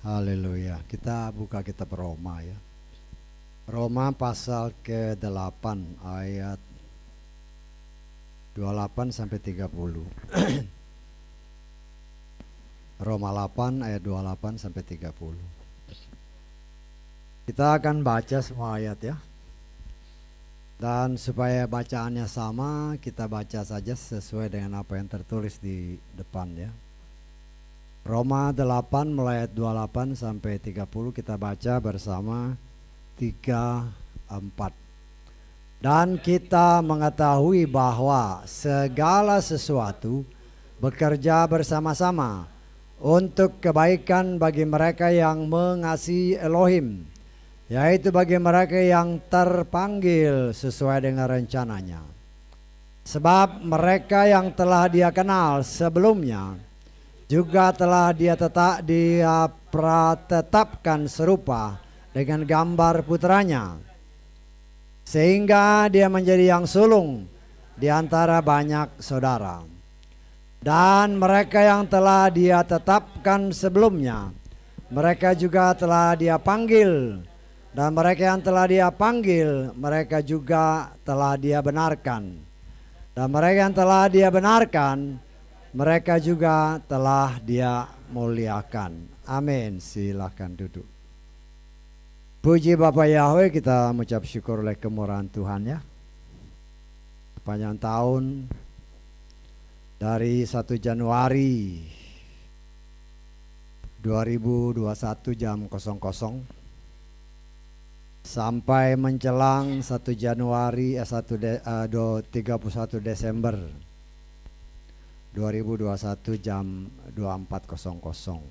Haleluya. Kita buka kitab Roma ya. Roma pasal ke-8 ayat 28 sampai 30. Roma 8 ayat 28 sampai 30. Kita akan baca semua ayat ya. Dan supaya bacaannya sama, kita baca saja sesuai dengan apa yang tertulis di depan ya. Roma 8 mulai ayat 28 sampai 30 kita baca bersama 3-4. Dan kita mengetahui bahwa segala sesuatu bekerja bersama-sama untuk kebaikan bagi mereka yang mengasihi Elohim, yaitu bagi mereka yang terpanggil sesuai dengan rencananya. Sebab mereka yang telah Dia kenal sebelumnya juga telah Dia tetapkan serupa dengan gambar putranya, sehingga Dia menjadi yang sulung di antara banyak saudara. Dan mereka yang telah Dia tetapkan sebelumnya, mereka juga telah Dia panggil. Dan mereka yang telah Dia panggil, mereka juga telah Dia benarkan. Dan mereka yang telah Dia benarkan, mereka juga telah Dia muliakan. Amin. Silakan duduk. Puji Bapa Yahweh, kita mengucap syukur oleh kemurahan Tuhan ya. Sepanjang tahun dari 1 Januari 2021 jam 00 sampai menjelang 1 Januari 31 Desember 2021 jam 24.00.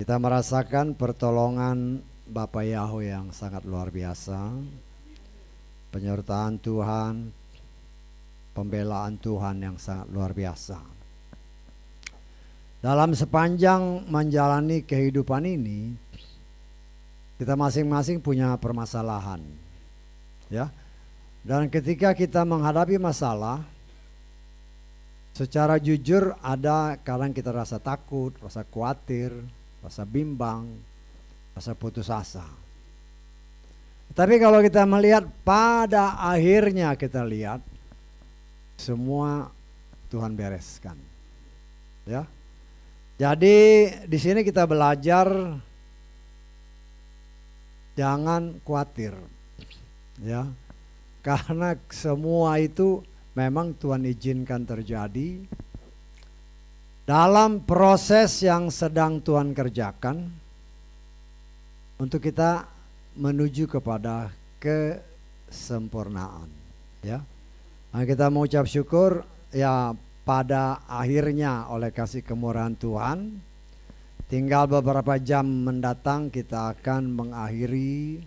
Kita merasakan pertolongan Bapa Yahweh yang sangat luar biasa, penyertaan Tuhan, pembelaan Tuhan yang sangat luar biasa. Dalam sepanjang menjalani kehidupan ini, kita masing-masing punya permasalahan, ya. Dan ketika kita menghadapi masalah, secara jujur ada kadang kita rasa takut, rasa khawatir, rasa bimbang, rasa putus asa. Tapi kalau kita melihat pada akhirnya, kita lihat semua Tuhan bereskan, ya. Jadi di sini kita belajar jangan khawatir, ya, karena semua itu memang Tuhan izinkan terjadi dalam proses yang sedang Tuhan kerjakan untuk kita menuju kepada kesempurnaan, ya. Nah, kita mengucap syukur ya, pada akhirnya oleh kasih kemurahan Tuhan, tinggal beberapa jam mendatang kita akan mengakhiri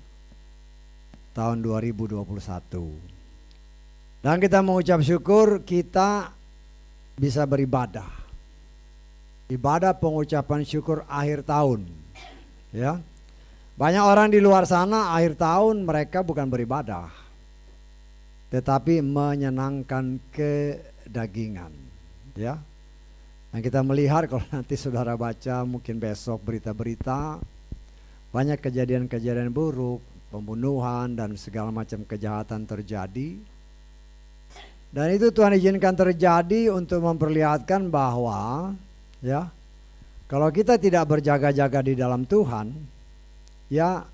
tahun 2021. Dan kita mengucap syukur kita bisa beribadah. Ibadah pengucapan syukur akhir tahun, ya. Banyak orang di luar sana akhir tahun mereka bukan beribadah, tetapi menyenangkan kedagingan, ya. Nah, kita melihat kalau nanti saudara baca mungkin besok berita-berita, banyak kejadian-kejadian buruk, pembunuhan dan segala macam kejahatan terjadi. Dan itu Tuhan izinkan terjadi untuk memperlihatkan bahwa, ya, kalau kita tidak berjaga-jaga di dalam Tuhan, ya,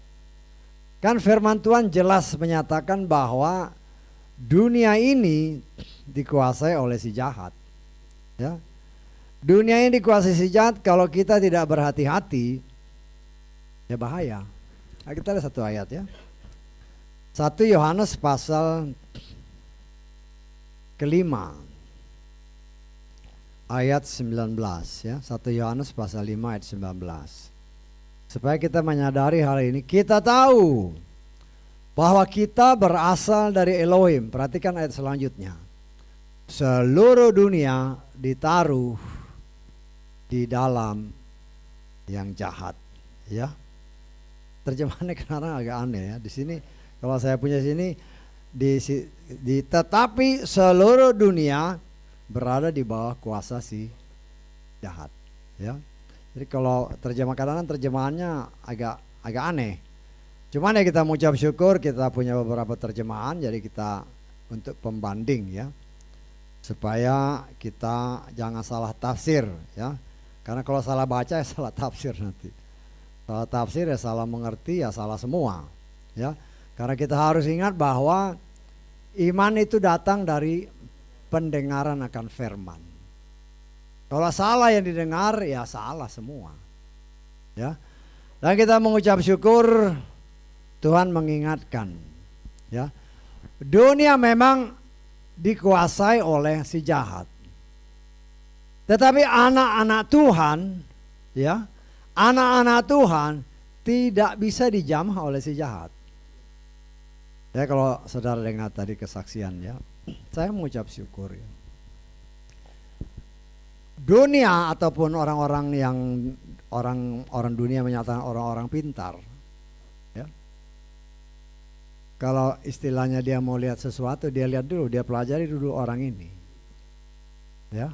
kan firman Tuhan jelas menyatakan bahwa dunia ini dikuasai oleh si jahat, ya. Dunia ini dikuasai si jahat, kalau kita tidak berhati-hati, ya bahaya. Nah, kita lihat satu ayat ya. 1 Yohanes pasal kelima ayat 19 ya. 1 Yohanes pasal 5 ayat 19. Supaya kita menyadari hal ini, kita tahu bahwa kita berasal dari Elohim. Perhatikan ayat selanjutnya. Seluruh dunia ditaruh di dalam yang jahat, ya. Terjemahannya kadang agak aneh ya. Di sini kalau saya punya sini tetapi seluruh dunia berada di bawah kuasa si jahat, ya. Jadi kalau terjemah kadang-kadang terjemahannya agak aneh. Cuman ya kita mengucap syukur kita punya beberapa terjemahan, jadi kita untuk pembanding ya, supaya kita jangan salah tafsir ya. Karena kalau salah baca ya salah tafsir nanti. Salah tafsir ya salah mengerti ya salah semua ya. Karena kita harus ingat bahwa iman itu datang dari pendengaran akan firman. Kalau salah yang didengar ya salah semua ya. Dan kita mengucap syukur Tuhan mengingatkan ya, dunia memang dikuasai oleh si jahat. Tetapi anak-anak Tuhan ya, anak-anak Tuhan tidak bisa dijamah oleh si jahat. Ya kalau saudara dengar tadi kesaksian ya, saya mengucap syukur ya. Dunia ataupun orang-orang yang orang dunia menyatakan orang-orang pintar ya. Kalau istilahnya dia mau lihat sesuatu, dia lihat dulu, dia pelajari dulu orang ini ya.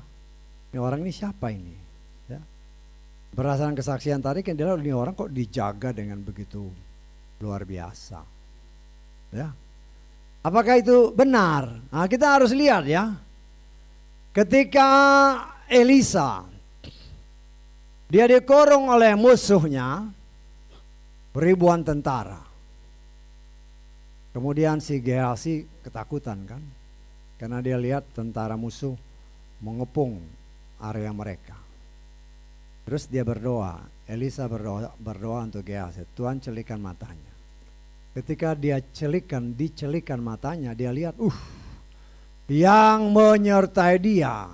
Ini orang ini siapa ini ya. Berdasarkan kesaksian tadi kan dia lihat ini orang kok dijaga dengan begitu luar biasa ya. Apakah itu benar? Nah, kita harus lihat ya. Ketika Elisa dia dikurung oleh musuhnya ribuan tentara. Kemudian si Gehazi ketakutan kan, karena dia lihat tentara musuh mengepung area mereka. Terus dia berdoa, Elisa berdoa untuk Gehazi, Tuhan celikan matanya. Ketika dia dicelikan matanya, dia lihat, yang menyertai dia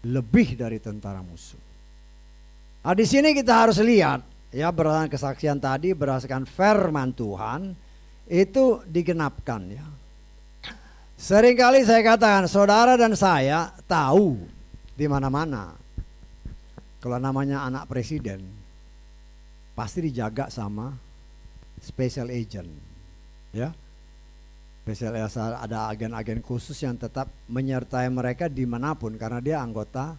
lebih dari tentara musuh. Nah, di sini kita harus lihat ya, berdasarkan kesaksian tadi, berdasarkan firman Tuhan itu digenapkan ya. Seringkali saya katakan saudara dan saya tahu di mana-mana kalau namanya anak presiden pasti dijaga sama special agent ya. Special agent, ada agen-agen khusus yang tetap menyertai mereka dimanapun karena dia anggota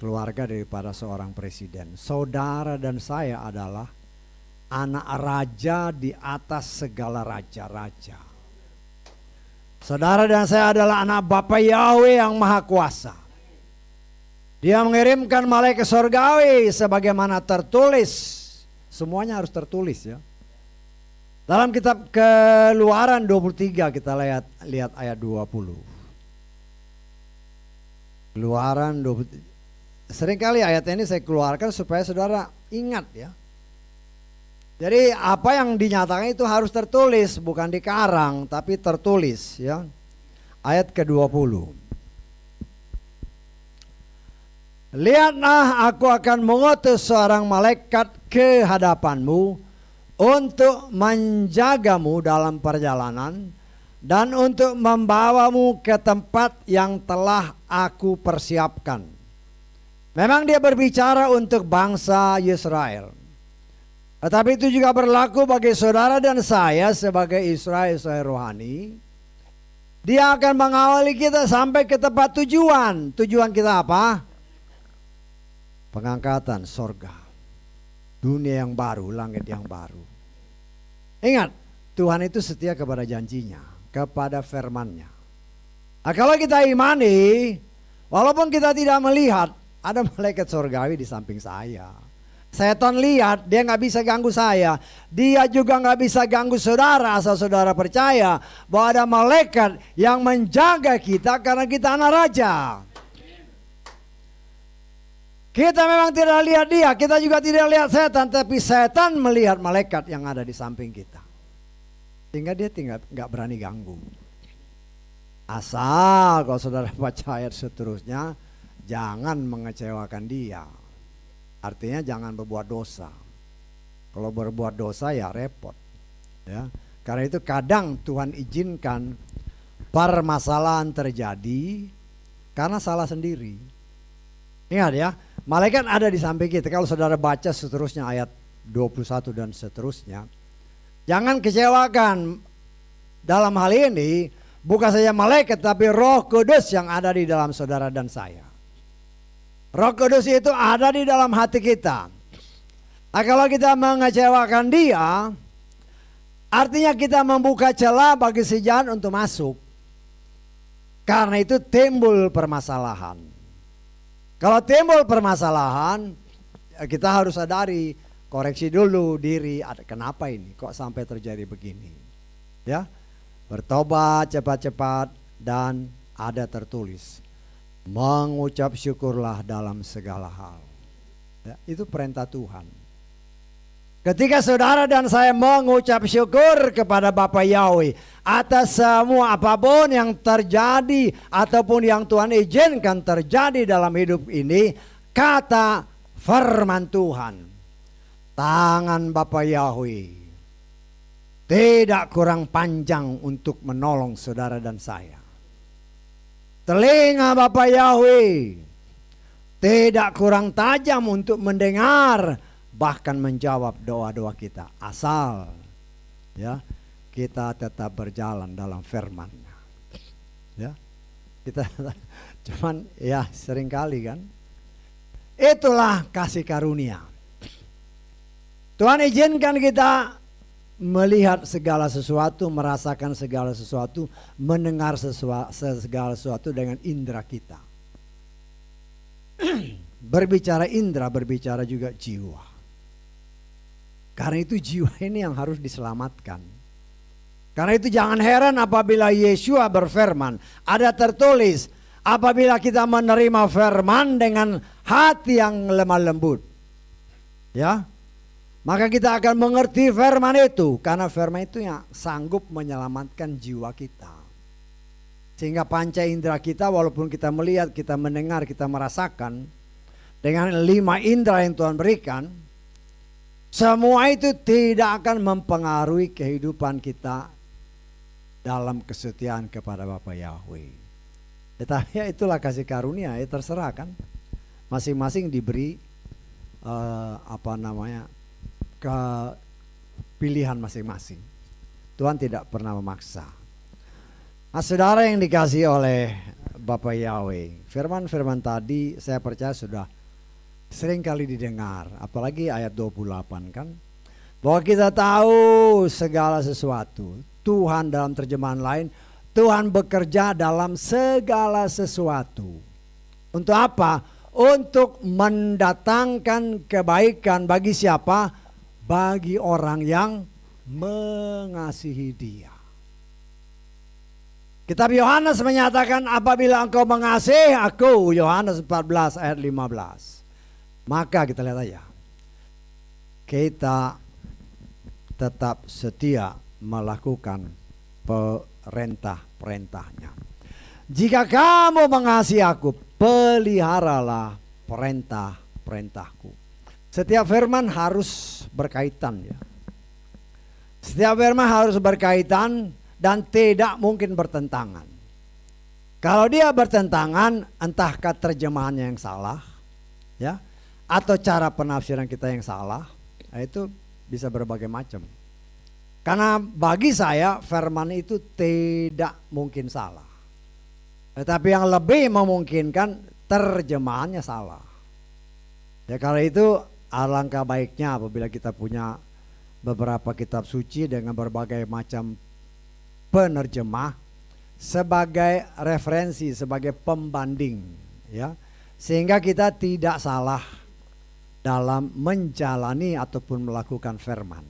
keluarga daripada seorang presiden. Saudara dan saya adalah anak raja di atas segala raja-raja. Saudara dan saya adalah anak Bapa Yahweh yang Maha Kuasa. Dia mengirimkan malaikat surgawi sebagaimana tertulis. Semuanya harus tertulis ya. Dalam kitab Keluaran 23 kita lihat ayat 20. Keluaran 23. Seringkali ayat ini saya keluarkan supaya saudara ingat ya. Jadi apa yang dinyatakan itu harus tertulis, bukan dikarang tapi tertulis ya. Ayat ke-20. Lihatlah, aku akan mengutus seorang malaikat ke hadapanmu untuk menjagamu dalam perjalanan dan untuk membawamu ke tempat yang telah aku persiapkan. Memang dia berbicara untuk bangsa Israel. Tetapi itu juga berlaku bagi saudara dan saya sebagai Israel rohani. Dia akan mengawali kita sampai ke tempat tujuan. Tujuan kita apa? Pengangkatan sorga. Dunia yang baru, langit yang baru. Ingat, Tuhan itu setia kepada janjinya, kepada firman-Nya. Nah, kalau kita imani, walaupun kita tidak melihat, ada malaikat surgawi di samping saya. Setan lihat, dia nggak bisa ganggu saya. Dia juga nggak bisa ganggu saudara asal saudara percaya bahwa ada malaikat yang menjaga kita karena kita anak raja. Kita memang tidak lihat dia, kita juga tidak lihat setan, tapi setan melihat malaikat yang ada di samping kita. Sehingga dia nggak berani ganggu. Asal kalau saudara baca ayat seterusnya, jangan mengecewakan dia. Artinya jangan berbuat dosa. Kalau berbuat dosa ya repot. Ya. Karena itu kadang Tuhan izinkan permasalahan terjadi karena salah sendiri. Ingat ya, malaikat ada di samping kita. Kalau saudara baca seterusnya ayat 21 dan seterusnya, jangan kecewakan. Dalam hal ini bukan saja malaikat tapi Roh Kudus yang ada di dalam saudara dan saya. Roh Kudus itu ada di dalam hati kita. Nah, kalau kita mengecewakan dia, artinya kita membuka celah bagi si jahat untuk masuk. Karena itu timbul permasalahan. Kalau timbul permasalahan, kita harus sadari, koreksi dulu diri, kenapa ini kok sampai terjadi begini. Ya, bertobat cepat-cepat dan ada tertulis, mengucap syukurlah dalam segala hal. Ya, itu perintah Tuhan. Ketika saudara dan saya mengucap syukur kepada Bapa Yahweh atas semua apapun yang terjadi ataupun yang Tuhan izinkan terjadi dalam hidup ini, kata firman Tuhan, tangan Bapa Yahweh tidak kurang panjang untuk menolong saudara dan saya. Telinga Bapa Yahweh tidak kurang tajam untuk mendengar, bahkan menjawab doa-doa kita, asal ya kita tetap berjalan dalam firman-Nya. Ya, kita cuman ya seringkali kan, itulah kasih karunia. Tuhan izinkan kita melihat segala sesuatu, merasakan segala sesuatu, mendengar segala sesuatu dengan indera kita. Berbicara indera, berbicara juga jiwa. Karena itu jiwa ini yang harus diselamatkan. Karena itu jangan heran apabila Yesua berfirman, ada tertulis, apabila kita menerima firman dengan hati yang lemah lembut, ya, maka kita akan mengerti firman itu. Karena firman itu yang sanggup menyelamatkan jiwa kita. Sehingga panca indera kita, walaupun kita melihat, kita mendengar, kita merasakan, dengan 5 indera yang Tuhan berikan, semua itu tidak akan mempengaruhi kehidupan kita dalam kesetiaan kepada Bapa Yahweh. Tetapi ya itulah kasih karunia, ya terserah kan. Masing-masing diberi pilihan masing-masing. Tuhan tidak pernah memaksa. Nah, saudara yang dikasihi oleh Bapa Yahweh, firman-firman tadi saya percaya sudah sering kali didengar, apalagi ayat 28 kan, bahwa kita tahu segala sesuatu. Tuhan dalam terjemahan lain, Tuhan bekerja dalam segala sesuatu. Untuk apa? Untuk mendatangkan kebaikan bagi siapa? Bagi orang yang mengasihi Dia. Kitab Yohanes menyatakan, apabila engkau mengasihi aku, Yohanes 14 ayat 15. Maka kita lihat aja, kita tetap setia melakukan perintah-perintahnya. Jika kamu mengasihi aku, peliharalah perintah-perintahku. Setiap firman harus berkaitan ya. Setiap firman harus berkaitan dan tidak mungkin bertentangan. Kalau dia bertentangan, entahkah terjemahannya yang salah, ya, atau cara penafsiran kita yang salah, itu bisa berbagai macam. Karena bagi saya firman itu tidak mungkin salah. Tetapi yang lebih memungkinkan terjemahannya salah. Ya, karena itu alangkah baiknya apabila kita punya beberapa kitab suci dengan berbagai macam penerjemah sebagai referensi, sebagai pembanding, ya, sehingga kita tidak salah dalam menjalani ataupun melakukan firman.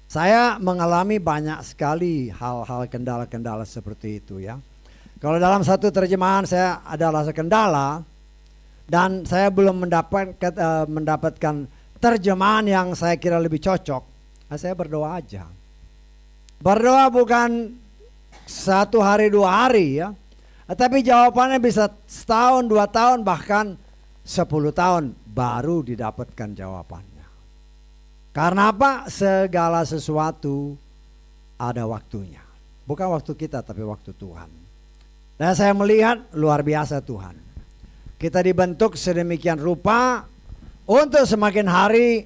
Saya mengalami banyak sekali hal-hal kendala-kendala seperti itu ya. Kalau dalam satu terjemahan saya ada rasa kendala dan saya belum mendapatkan terjemahan yang saya kira lebih cocok, saya berdoa aja. Berdoa bukan 1 hari 2 hari ya, tapi jawabannya bisa 1 tahun 2 tahun bahkan 10 tahun baru didapatkan jawabannya. Karena apa? Segala sesuatu ada waktunya. Bukan waktu kita tapi waktu Tuhan. Dan saya melihat luar biasa Tuhan. Kita dibentuk sedemikian rupa untuk semakin hari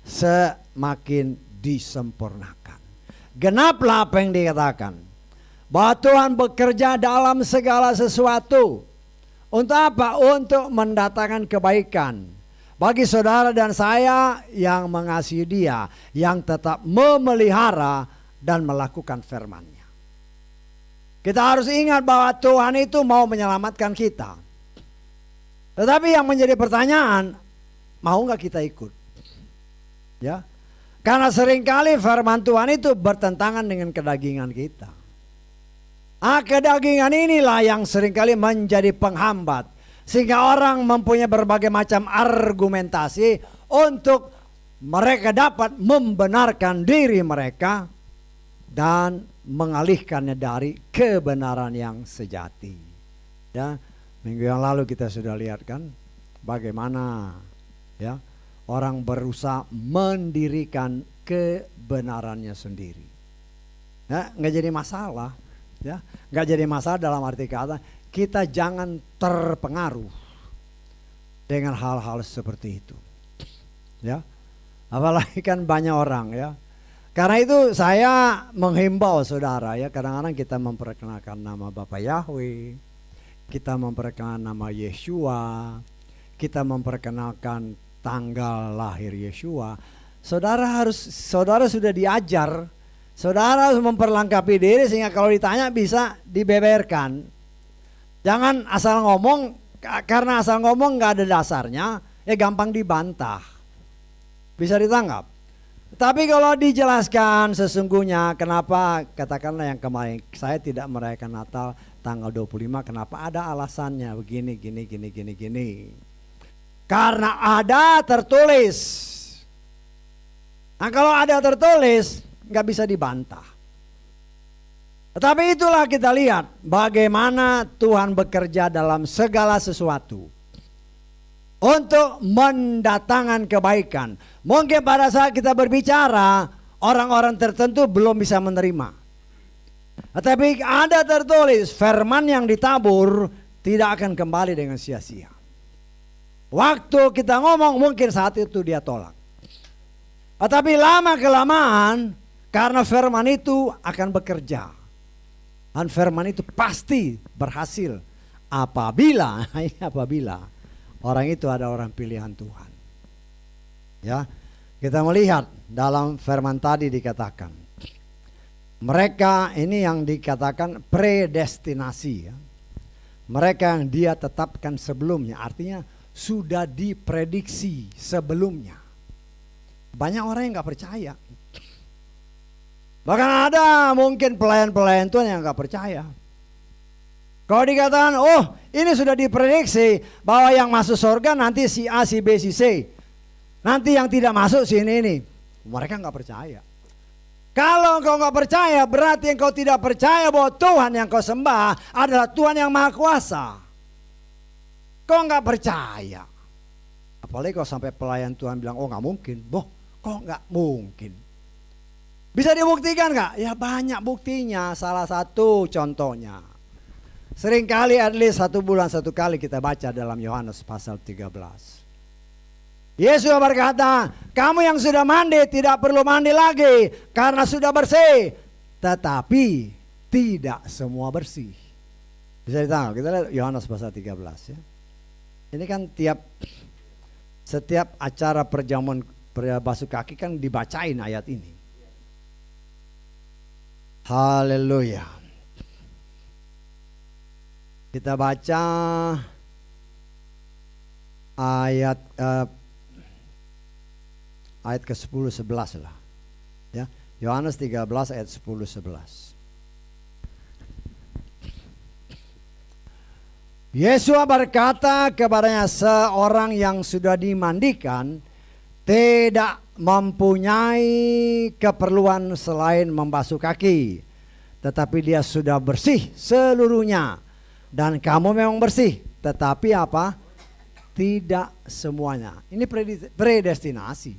semakin disempurnakan. Genaplah apa yang dikatakan, bahwa Tuhan bekerja dalam segala sesuatu Untuk apa? Untuk mendatangkan kebaikan bagi saudara dan saya yang mengasihi Dia, yang tetap memelihara dan melakukan firman-Nya. Kita harus ingat bahwa Tuhan itu mau menyelamatkan kita. Tetapi yang menjadi pertanyaan, mau nggak kita ikut? Ya, karena seringkali firman Tuhan itu bertentangan dengan kedagingan kita. Kedagingan inilah yang seringkali menjadi penghambat, sehingga orang mempunyai berbagai macam argumentasi untuk mereka dapat membenarkan diri mereka dan mengalihkannya dari kebenaran yang sejati. Ya, minggu yang lalu kita sudah lihat kan bagaimana ya orang berusaha mendirikan kebenarannya sendiri. Ya, nggak jadi masalah. Ya, nggak jadi masalah dalam arti kata kita jangan terpengaruh dengan hal-hal seperti itu. Ya, apalagi kan banyak orang ya. Karena itu saya menghimbau saudara ya, kadang-kadang kita memperkenalkan nama Bapa Yahweh, kita memperkenalkan nama Yeshua, kita memperkenalkan tanggal lahir Yeshua. Saudara sudah diajar, saudara harus memperlengkapi diri sehingga kalau ditanya bisa dibeberkan. Jangan asal ngomong, karena asal ngomong nggak ada dasarnya, ya gampang dibantah. Bisa ditangkap. Tapi kalau dijelaskan sesungguhnya kenapa, katakanlah yang kemarin saya tidak merayakan Natal tanggal 25, kenapa, ada alasannya begini, gini. Karena ada tertulis. Nah kalau ada tertulis nggak bisa dibantah. Tetapi itulah kita lihat bagaimana Tuhan bekerja dalam segala sesuatu untuk mendatangkan kebaikan. Mungkin pada saat kita berbicara orang-orang tertentu belum bisa menerima. Tetapi ada tertulis firman yang ditabur tidak akan kembali dengan sia-sia. Waktu kita ngomong mungkin saat itu dia tolak. Tetapi lama kelamaan karena firman itu akan bekerja. Dan firman itu pasti berhasil apabila orang itu ada orang pilihan Tuhan. Ya, kita melihat dalam firman tadi dikatakan mereka ini yang dikatakan predestinasi ya. Mereka yang dia tetapkan sebelumnya, artinya sudah diprediksi sebelumnya. Banyak orang yang gak percaya. Bahkan ada mungkin pelayan-pelayan Tuhan yang gak percaya. Kalau dikatakan, oh ini sudah diprediksi bahwa yang masuk surga nanti si A, si B, si C. Nanti yang tidak masuk si ini. Mereka gak percaya. Kalau engkau gak percaya berarti engkau tidak percaya bahwa Tuhan yang kau sembah adalah Tuhan yang Maha Kuasa. Kau gak percaya. Apalagi kalau sampai pelayan Tuhan bilang, oh gak mungkin. Boh, kok gak mungkin? Bisa dibuktikan gak? Ya banyak buktinya. Salah satu contohnya, seringkali at least 1 bulan 1 kali kita baca dalam Yohanes pasal 13. Yesus berkata, kamu yang sudah mandi tidak perlu mandi lagi karena sudah bersih. Tetapi tidak semua bersih. Bisa ditangkap, kita lihat Yohanes pasal 13 ya. Ini kan setiap acara perjamuan basuh kaki kan dibacain ayat ini. Haleluya. Kita baca ayat ke-10 11 lah. Ya, Yohanes 13 ayat 10 11. Yesus berkata kepadanya, seorang yang sudah dimandikan tidak mempunyai keperluan selain membasuh kaki, tetapi dia sudah bersih seluruhnya. Dan kamu memang bersih, tetapi apa? Tidak semuanya. Ini predestinasi.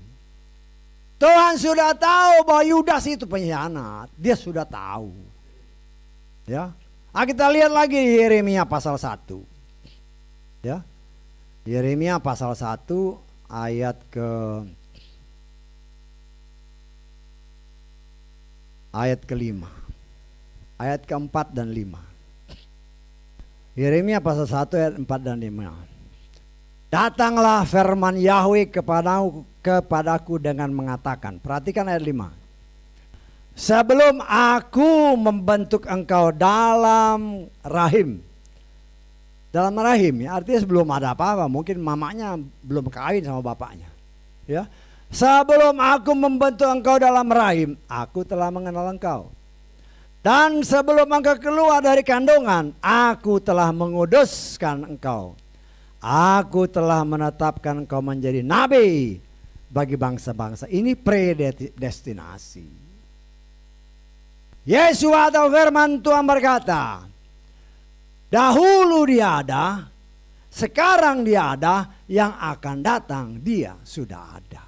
Tuhan sudah tahu bahwa Yudas itu pengkhianat. Dia sudah tahu. Ya. Kita lihat lagi Yeremia pasal 1. Ya. Yeremia pasal 1 ayat ke-5. Ayat ke-4 dan 5. Yeremia pasal 1 ayat 4 dan 5. Datanglah firman Yahweh kepadaku dengan mengatakan. Perhatikan ayat 5. Sebelum aku membentuk engkau dalam rahim. Dalam rahim ya, artinya sebelum ada apa-apa. Mungkin mamanya belum kawin sama bapaknya. Ya. Sebelum aku membentuk engkau dalam rahim, aku telah mengenal engkau. Dan sebelum engkau keluar dari kandungan, aku telah menguduskan engkau. Aku telah menetapkan engkau menjadi nabi bagi bangsa-bangsa. Ini predestinasi. Yesus atau firman Tuhan berkata, dahulu dia ada, sekarang dia ada, yang akan datang dia sudah ada.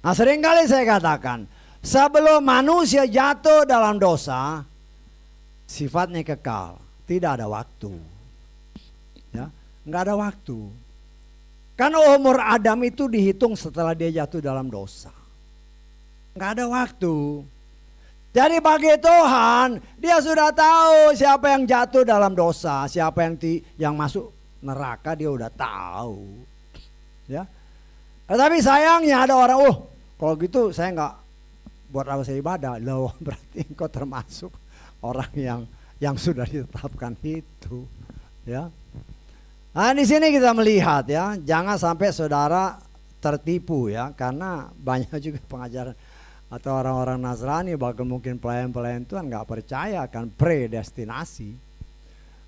Nah, seringkali saya katakan, sebelum manusia jatuh dalam dosa, sifatnya kekal, tidak ada waktu. Ya, nggak ada waktu. Karena umur Adam itu dihitung setelah dia jatuh dalam dosa. Nggak ada waktu. Jadi bagi Tuhan, dia sudah tahu siapa yang jatuh dalam dosa, siapa yang masuk neraka, dia udah tahu. Ya. Tetapi sayangnya ada orang, kalau gitu saya nggak buat apa saya ibadah. Loh, berarti engkau termasuk orang yang sudah ditetapkan itu. Ya. Nah, di sini kita melihat ya, jangan sampai saudara tertipu ya, karena banyak juga pengajaran atau orang-orang Nasrani, bahkan mungkin pelayan-pelayan Tuhan nggak percaya akan predestinasi.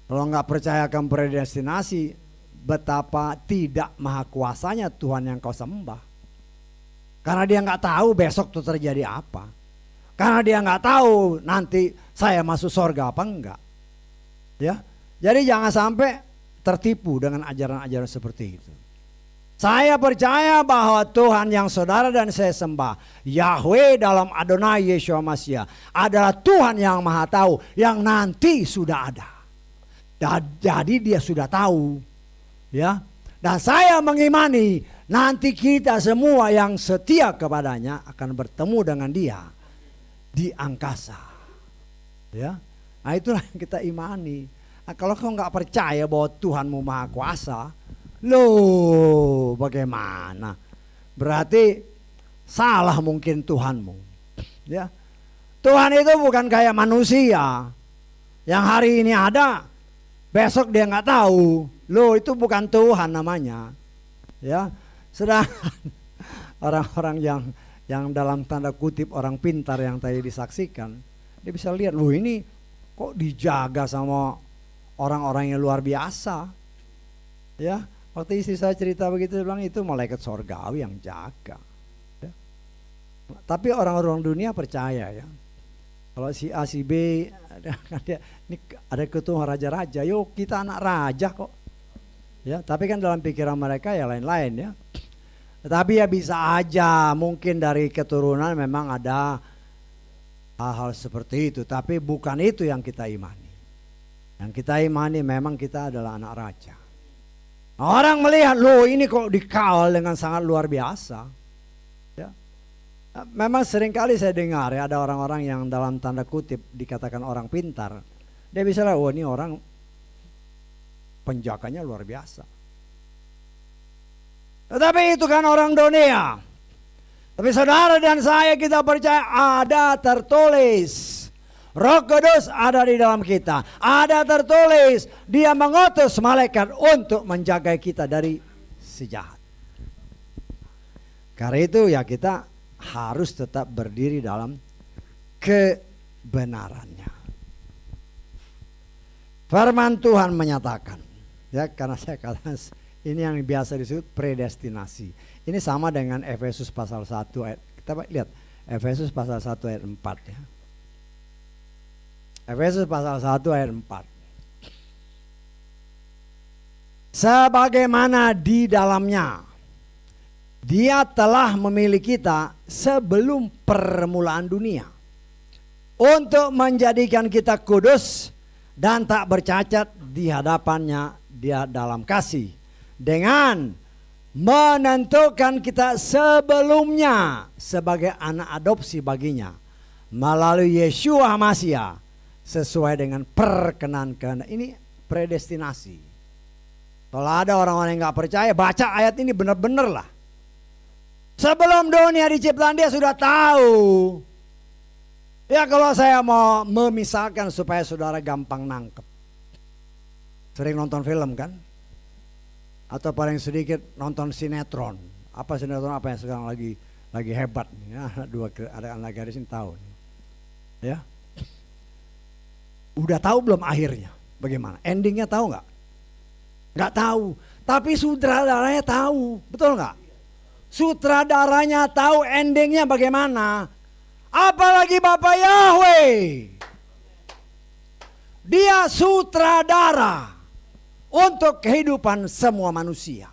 Kalau nggak percaya akan predestinasi, betapa tidak maha kuasanya Tuhan yang kau sembah. Karena dia nggak tahu besok itu terjadi apa. Karena dia nggak tahu nanti saya masuk surga apa enggak. Ya, jadi jangan sampai tertipu dengan ajaran-ajaran seperti itu. Saya percaya bahwa Tuhan yang saudara dan saya sembah, Yahweh dalam Adonai Yeshua Mashiach, adalah Tuhan yang maha tahu, yang nanti sudah ada. Jadi dia sudah tahu. Ya. Dan saya mengimani nanti kita semua yang setia kepadanya akan bertemu dengan dia di angkasa. Ya. Nah, itulah yang kita imani. Nah, kalau kau nggak percaya bahwa Tuhanmu maha kuasa, loh, bagaimana? Berarti salah mungkin Tuhanmu. Ya. Tuhan itu bukan kayak manusia yang hari ini ada, besok dia nggak tahu. Loh, itu bukan Tuhan namanya. Ya. Sedangkan orang-orang yang dalam tanda kutip orang pintar yang tadi disaksikan, dia bisa lihat, loh ini kok dijaga sama orang-orang yang luar biasa. Ya. Waktu istri saya cerita begitu, dia bilang itu malaikat sorgawi yang jaga. Ya. Tapi orang-orang dunia percaya ya. Kalau si A, si B, ini ada ketua raja-raja, yuk kita anak raja kok. Ya, tapi kan dalam pikiran mereka ya lain-lain ya. Tetapi ya bisa aja mungkin dari keturunan memang ada hal-hal seperti itu. Tapi bukan itu yang kita imani. Yang kita imani memang kita adalah anak raja. Orang melihat, loh ini kok dikawal dengan sangat luar biasa. Ya. Memang seringkali saya dengar ya, ada orang-orang yang dalam tanda kutip dikatakan orang pintar. Dia bisa lihat, oh ini orang penjaganya luar biasa. Tetapi itu kan orang dunia. Tapi saudara dan saya kita percaya ada tertulis. Roh Kudus ada di dalam kita. Ada tertulis, dia mengutus malaikat untuk menjaga kita dari si jahat. Karena itu ya kita harus tetap berdiri dalam kebenarannya. Firman Tuhan menyatakan, ya karena saya katakan ini yang biasa disebut predestinasi. Ini sama dengan Efesus pasal 1 ayat, kita lihat Efesus pasal 1 ayat 4 ya. Efesus pasal 1 ayat 4. Sebagaimana di dalamnya dia telah memilih kita sebelum permulaan dunia untuk menjadikan kita kudus dan tak bercacat di hadapannya dia dalam kasih, dengan menentukan kita sebelumnya sebagai anak adopsi baginya melalui Yeshua Mashiach sesuai dengan perkenan kehendak. Ini predestinasi. Kalau ada orang-orang yang nggak percaya, baca ayat ini benar-benar lah. Sebelum dunia diciptakan dia sudah tahu. Ya kalau saya mau memisahkan supaya saudara gampang nangkep. Sering nonton film kan? Atau paling sedikit nonton sinetron. Apa sinetron apa yang sekarang lagi hebat nih. Ya, ada anak gadis ini tahu. Ya. Udah tahu belum akhirnya? Bagaimana? Endingnya tahu nggak? Nggak tahu. Tapi sutradaranya tahu. Betul nggak? Sutradaranya tahu endingnya bagaimana. Apalagi Bapak Yahweh. Dia sutradara untuk kehidupan semua manusia.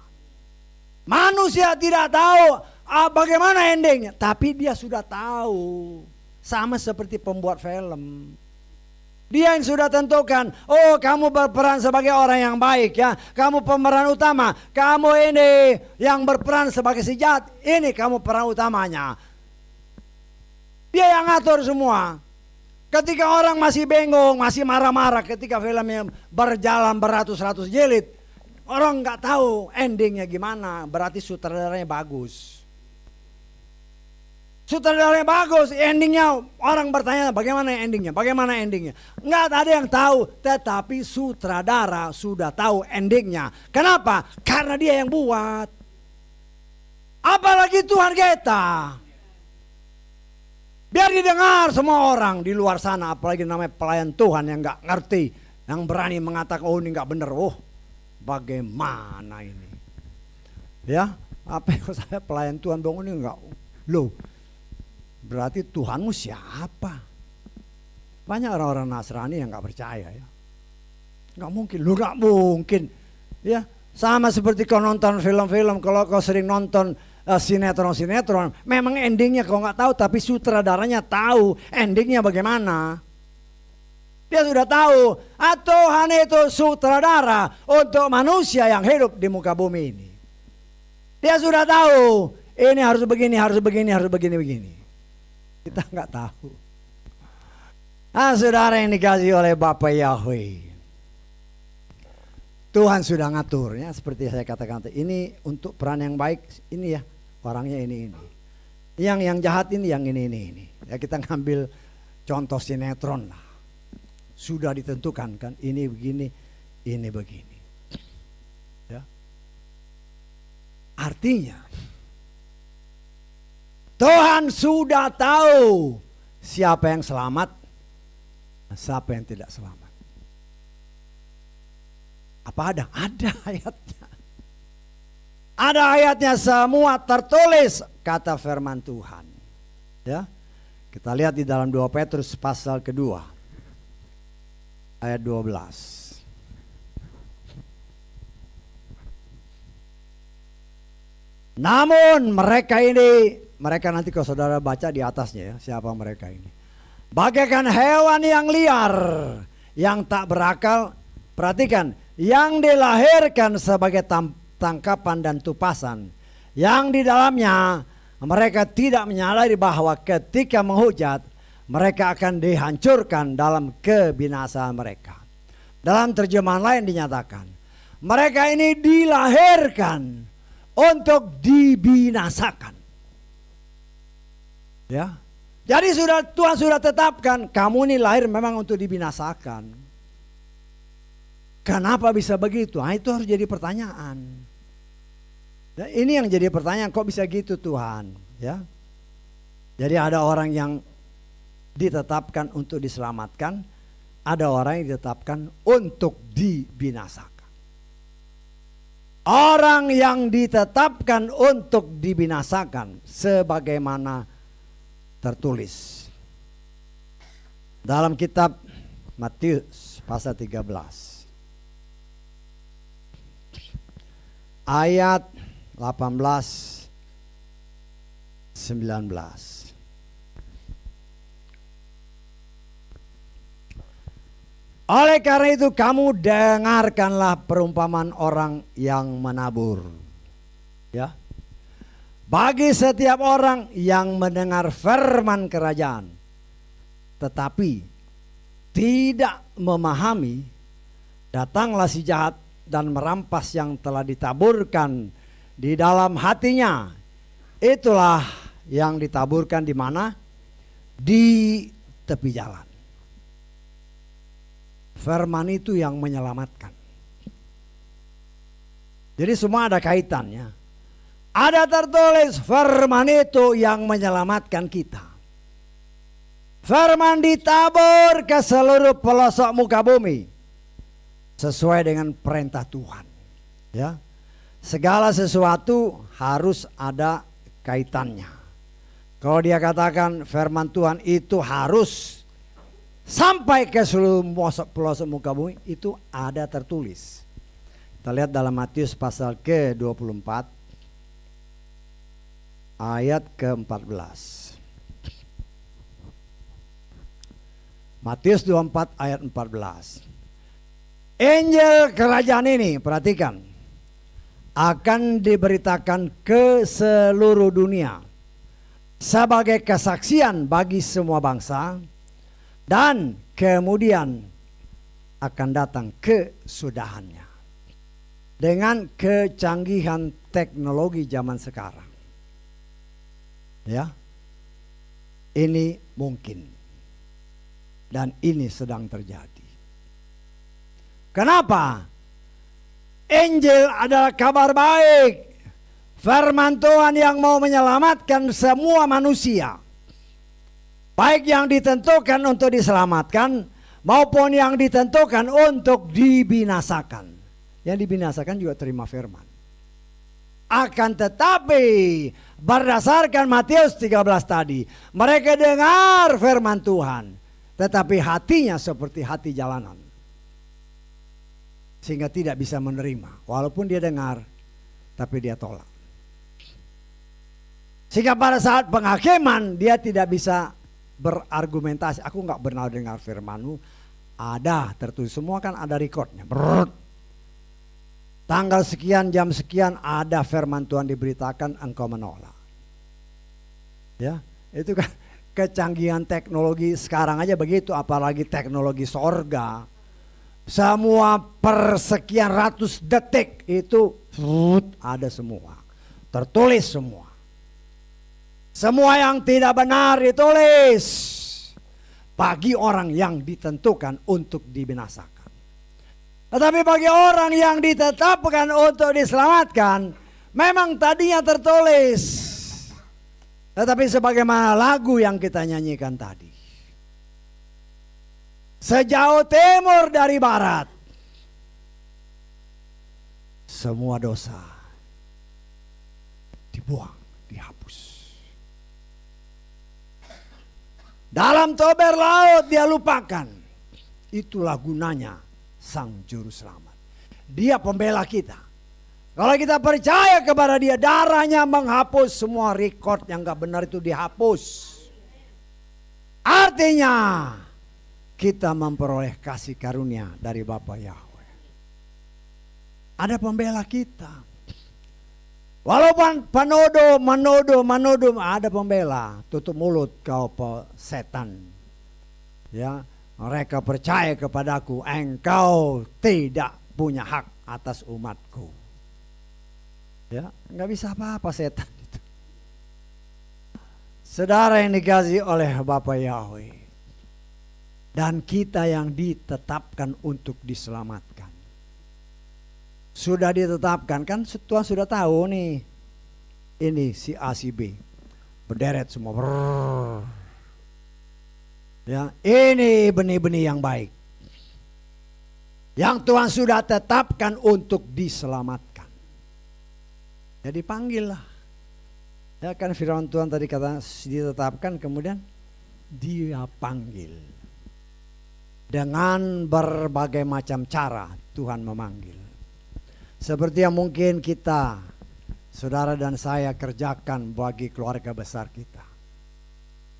Manusia tidak tahu bagaimana endingnya, tapi dia sudah tahu. Sama seperti pembuat film. Dia yang sudah tentukan, oh kamu berperan sebagai orang yang baik ya. Kamu pemeran utama, kamu ini yang berperan sebagai si jahat, ini kamu peran utamanya. Dia yang ngatur semua. Ketika orang masih bingung, masih marah-marah ketika filmnya berjalan beratus-ratus jilid. Orang nggak tahu endingnya gimana, berarti sutradaranya bagus. Sutradaranya bagus, endingnya orang bertanya bagaimana endingnya, bagaimana endingnya. Nggak ada yang tahu, tetapi sutradara sudah tahu endingnya. Kenapa? Karena dia yang buat. Apalagi Tuhan kita. Biar didengar semua orang di luar sana, apalagi namanya pelayan Tuhan yang nggak ngerti, yang berani mengatakan oh ini nggak benar, oh bagaimana ini? Ya, apa yang saya pelayan Tuhan dong ini nggak, loh. Berarti Tuhanmu siapa? Banyak orang-orang Nasrani yang nggak percaya ya. Nggak mungkin, lu nggak mungkin. Ya, sama seperti kau nonton film-film, kalau kau sering nonton sinetron-sinetron, memang endingnya kau nggak tahu, tapi sutradaranya tahu endingnya bagaimana. Dia sudah tahu, Tuhan itu sutradara untuk manusia yang hidup di muka bumi ini. Dia sudah tahu, ini harus begini, harus begini, harus begini. Kita nggak tahu. Saudara yang dikasihi oleh Bapak Yahweh, Tuhan sudah ngaturnya seperti saya katakan. Ini untuk peran yang baik, ini ya orangnya ini. Yang jahat ini, yang ini. Ya kita ngambil contoh sinetron lah. Sudah ditentukan kan, ini begini, ini begini. Ya. Artinya Tuhan sudah tahu siapa yang selamat, siapa yang tidak selamat. Apa ada? Ada ayatnya. Ada ayatnya, semua tertulis kata firman Tuhan. Ya, kita lihat di dalam 2 Petrus pasal kedua ayat 12. Namun mereka nanti kalau saudara baca di atasnya ya, siapa mereka ini. Bagaikan hewan yang liar, yang tak berakal, perhatikan, yang dilahirkan sebagai tangkapan dan tupasan, yang di dalamnya mereka tidak menyadari bahwa ketika menghujat, mereka akan dihancurkan dalam kebinasaan mereka. Dalam terjemahan lain dinyatakan, mereka ini dilahirkan untuk dibinasakan. Ya, jadi Tuhan sudah tetapkan kamu ini lahir memang untuk dibinasakan. Kenapa bisa begitu? Nah, itu harus jadi pertanyaan. Ya, ini yang jadi pertanyaan, kok bisa gitu Tuhan? Ya, jadi ada orang yang ditetapkan untuk diselamatkan, ada orang yang ditetapkan untuk dibinasakan. Orang yang ditetapkan untuk dibinasakan sebagaimana tertulis dalam kitab Matius pasal 13 ayat 18 19. Oleh karena itu kamu dengarkanlah perumpamaan orang yang menabur. Ya. Bagi setiap orang yang mendengar firman kerajaan tetapi tidak memahami, Datanglah si jahat dan merampas yang telah ditaburkan di dalam hatinya. Itulah yang ditaburkan di mana? Di tepi jalan. Firman itu yang menyelamatkan. Jadi semua ada kaitannya. Ada tertulis firman itu yang menyelamatkan kita. Firman ditabur ke seluruh pelosok muka bumi sesuai dengan perintah Tuhan. Ya, segala sesuatu harus ada kaitannya. Kalau dia katakan firman Tuhan itu harus sampai ke seluruh pelosok muka bumi, itu ada tertulis. Kita lihat dalam Matius pasal ke-24 ayat ke-14. Matius 24 ayat 14. Injil kerajaan ini, perhatikan, akan diberitakan ke seluruh dunia sebagai kesaksian bagi semua bangsa, dan kemudian akan datang kesudahannya. Dengan kecanggihan teknologi zaman sekarang, ya, ini mungkin dan ini sedang terjadi. Kenapa? Injil adalah kabar baik, firman Tuhan yang mau menyelamatkan semua manusia, baik yang ditentukan untuk diselamatkan maupun yang ditentukan untuk dibinasakan. Yang dibinasakan juga terima firman. Akan tetapi berdasarkan Matius 13 tadi, mereka dengar firman Tuhan, tetapi hatinya seperti hati jalanan, sehingga tidak bisa menerima. Walaupun dia dengar, tapi dia tolak. Sehingga pada saat penghakiman dia tidak bisa berargumentasi. Aku nggak benar dengar firmanmu. Ada tertulis, semua kan ada recordnya. Tanggal sekian, jam sekian ada firman Tuhan diberitakan, engkau menolak. Ya, itu kan kecanggihan teknologi sekarang aja begitu, apalagi teknologi sorga. Semua persekian ratus detik itu ada semua, tertulis semua. Semua yang tidak benar ditulis bagi orang yang ditentukan untuk dibinasakan. Tetapi bagi orang yang ditetapkan untuk diselamatkan, memang tadinya tertulis. Tetapi sebagaimana lagu yang kita nyanyikan tadi, sejauh timur dari barat, semua dosa dibuang, dihapus. Dalam tober laut dia lupakan. Itulah gunanya Sang Juru Selamat. Dia pembela kita. Kalau kita percaya kepada dia, darahnya menghapus semua record yang gak benar itu dihapus. Artinya kita memperoleh kasih karunia dari Bapa Yahweh. Ada pembela kita. Walaupun menuduh, ada pembela. Tutup mulut kau setan. Ya, mereka percaya kepadaku, engkau tidak punya hak atas umatku. Ya, nggak bisa apa-apa setan itu. Saudara yang dikasihi oleh Bapa Yahweh, dan kita yang ditetapkan untuk diselamatkan. Sudah ditetapkan kan, Tuhan sudah tahu nih, ini si A si B berderet semua. Ya, ini benih-benih yang baik yang Tuhan sudah tetapkan untuk diselamatkan. Jadi panggillah. Ya kan firman Tuhan tadi kata ditetapkan, kemudian dia panggil. Dengan berbagai macam cara Tuhan memanggil. Seperti yang mungkin kita, saudara dan saya kerjakan bagi keluarga besar kita.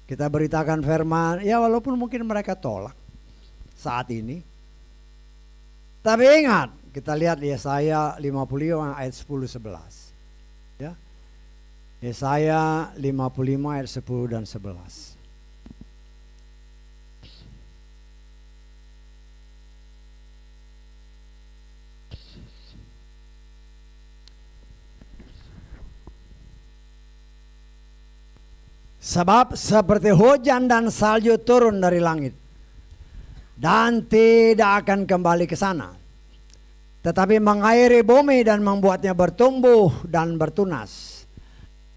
Kita beritakan firman, ya walaupun mungkin mereka tolak saat ini. Tapi ingat, kita lihat Yesaya 55 ayat 10-11. Ya. Yesaya 55 ayat 10 dan 11. Sebab seperti hujan dan salju turun dari langit dan tidak akan kembali ke sana, tetapi mengairi bumi dan membuatnya bertumbuh dan bertunas,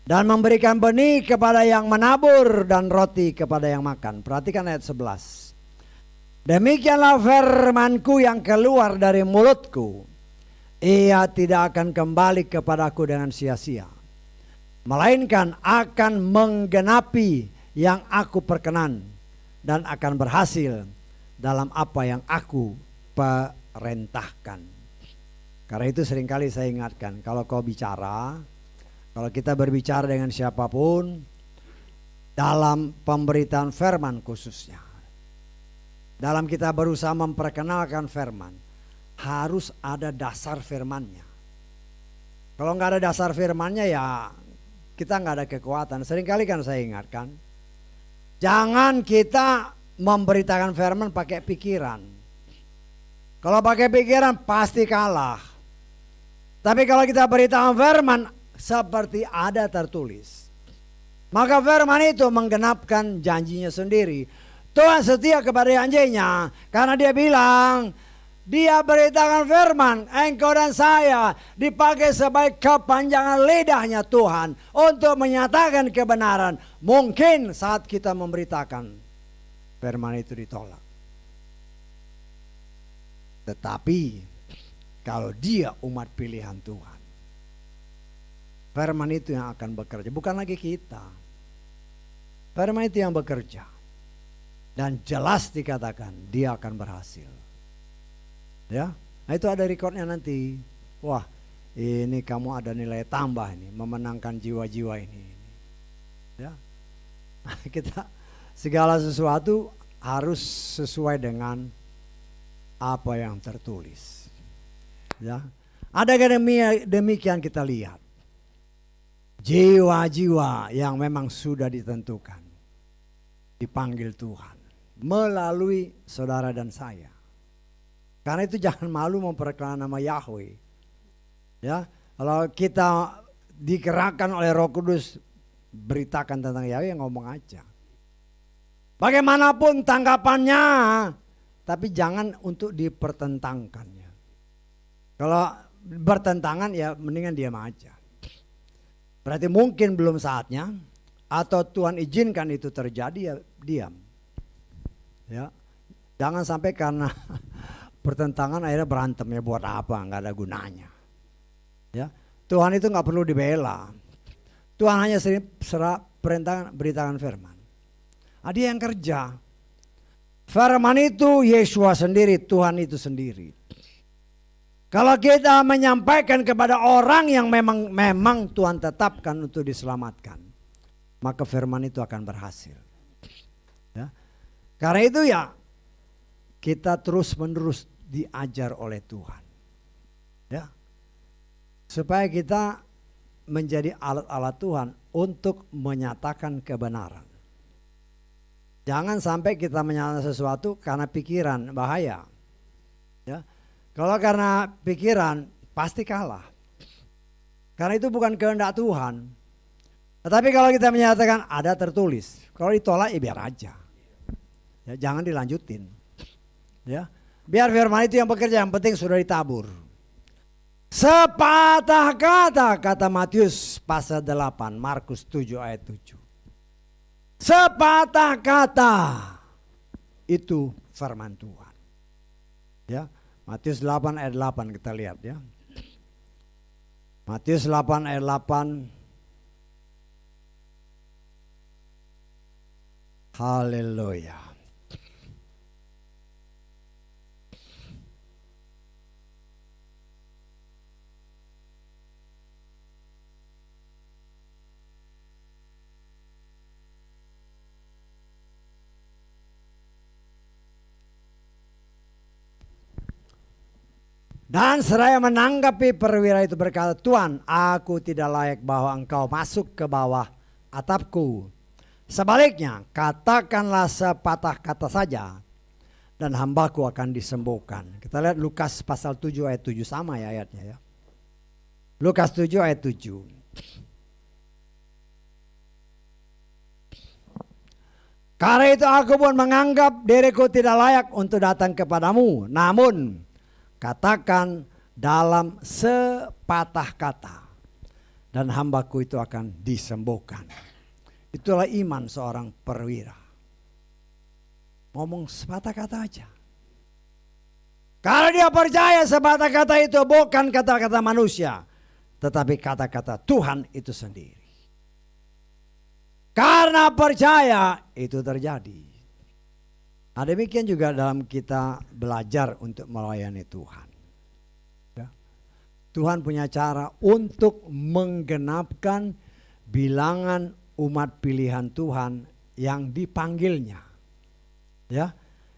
dan memberikan benih kepada yang menabur dan roti kepada yang makan. Perhatikan ayat 11. Demikianlah firmanku yang keluar dari mulutku, ia tidak akan kembali kepadaku dengan sia-sia, melainkan akan menggenapi yang aku perkenan dan akan berhasil dalam apa yang aku perintahkan. Karena itu seringkali saya ingatkan, kalau kau bicara, kalau kita berbicara dengan siapapun, dalam pemberitaan firman khususnya, dalam kita berusaha memperkenalkan firman, harus ada dasar firmannya. Kalau nggak ada dasar firmannya, ya kita nggak ada kekuatan. Seringkali kan saya ingatkan, jangan kita memberitakan firman pakai pikiran. Kalau pakai pikiran pasti kalah. Tapi kalau kita beritakan firman seperti ada tertulis, maka firman itu menggenapkan janjinya sendiri. Tuhan setia kepada janjinya, karena dia bilang, dia beritakan firman, engkau dan saya dipakai sebagai kepanjangan lidahnya Tuhan untuk menyatakan kebenaran. Mungkin saat kita memberitakan, firman itu ditolak. Tetapi kalau dia umat pilihan Tuhan, firman itu yang akan bekerja, bukan lagi kita. Firman itu yang bekerja. Dan jelas dikatakan dia akan berhasil. Ya, nah itu ada rekodnya nanti. Wah, ini kamu ada nilai tambah ini, memenangkan jiwa-jiwa ini. Ya, kita segala sesuatu harus sesuai dengan apa yang tertulis. Ya, ada demikian kita lihat jiwa-jiwa yang memang sudah ditentukan, dipanggil Tuhan melalui saudara dan saya. Karena itu jangan malu memperkenalkan nama Yahweh. Ya, kalau kita digerakkan oleh Roh Kudus beritakan tentang Yahweh, ngomong aja. Bagaimanapun tanggapannya, tapi jangan untuk dipertentangkannya. Kalau bertentangan ya mendingan diam aja. Berarti mungkin belum saatnya, atau Tuhan izinkan itu terjadi, ya diam. Ya, jangan sampai karena pertentangan akhirnya berantem, ya buat apa, nggak ada gunanya. Ya, Tuhan itu nggak perlu dibela. Tuhan hanya perintah beritakan firman. Dia yang kerja. Firman itu Yeshua sendiri, Tuhan itu sendiri. Kalau kita menyampaikan kepada orang yang memang Tuhan tetapkan untuk diselamatkan, maka firman itu akan berhasil. Ya. Karena itu ya kita terus-menerus diajar oleh Tuhan. Ya. Supaya kita menjadi alat-alat Tuhan untuk menyatakan kebenaran. Jangan sampai kita menyatakan sesuatu karena pikiran, bahaya. Ya. Kalau karena pikiran pasti kalah. Karena itu bukan kehendak Tuhan. Tetapi kalau kita menyatakan ada tertulis, kalau ditolak ya biar aja. Ya, jangan dilanjutin. Ya, biar firman itu yang bekerja, yang penting sudah ditabur. Sepatah kata, kata Matius pasal 8, Markus 7 ayat 7. Sepatah kata itu firman Tuhan. Ya, Matius 8 ayat 8 kita lihat ya. Matius 8 ayat 8. Haleluya. Dan seraya menanggapi perwira itu berkata, Tuhan, aku tidak layak bahwa engkau masuk ke bawah atapku. Sebaliknya, katakanlah sepatah kata saja dan hambaku akan disembuhkan. Kita lihat Lukas pasal 7 ayat 7, sama ya ayatnya ya. Lukas 7 ayat 7. Karena itu aku pun menganggap diriku tidak layak untuk datang kepadamu. Namun katakan dalam sepatah kata dan hambaku itu akan disembuhkan. Itulah iman seorang perwira. Ngomong sepatah kata aja. Karena dia percaya sepatah kata itu bukan kata-kata manusia, tetapi kata-kata Tuhan itu sendiri. Karena percaya itu terjadi. Nah, demikian juga dalam kita belajar untuk melayani Tuhan. Ya. Tuhan punya cara untuk menggenapkan bilangan umat pilihan Tuhan yang dipanggilnya. Ya,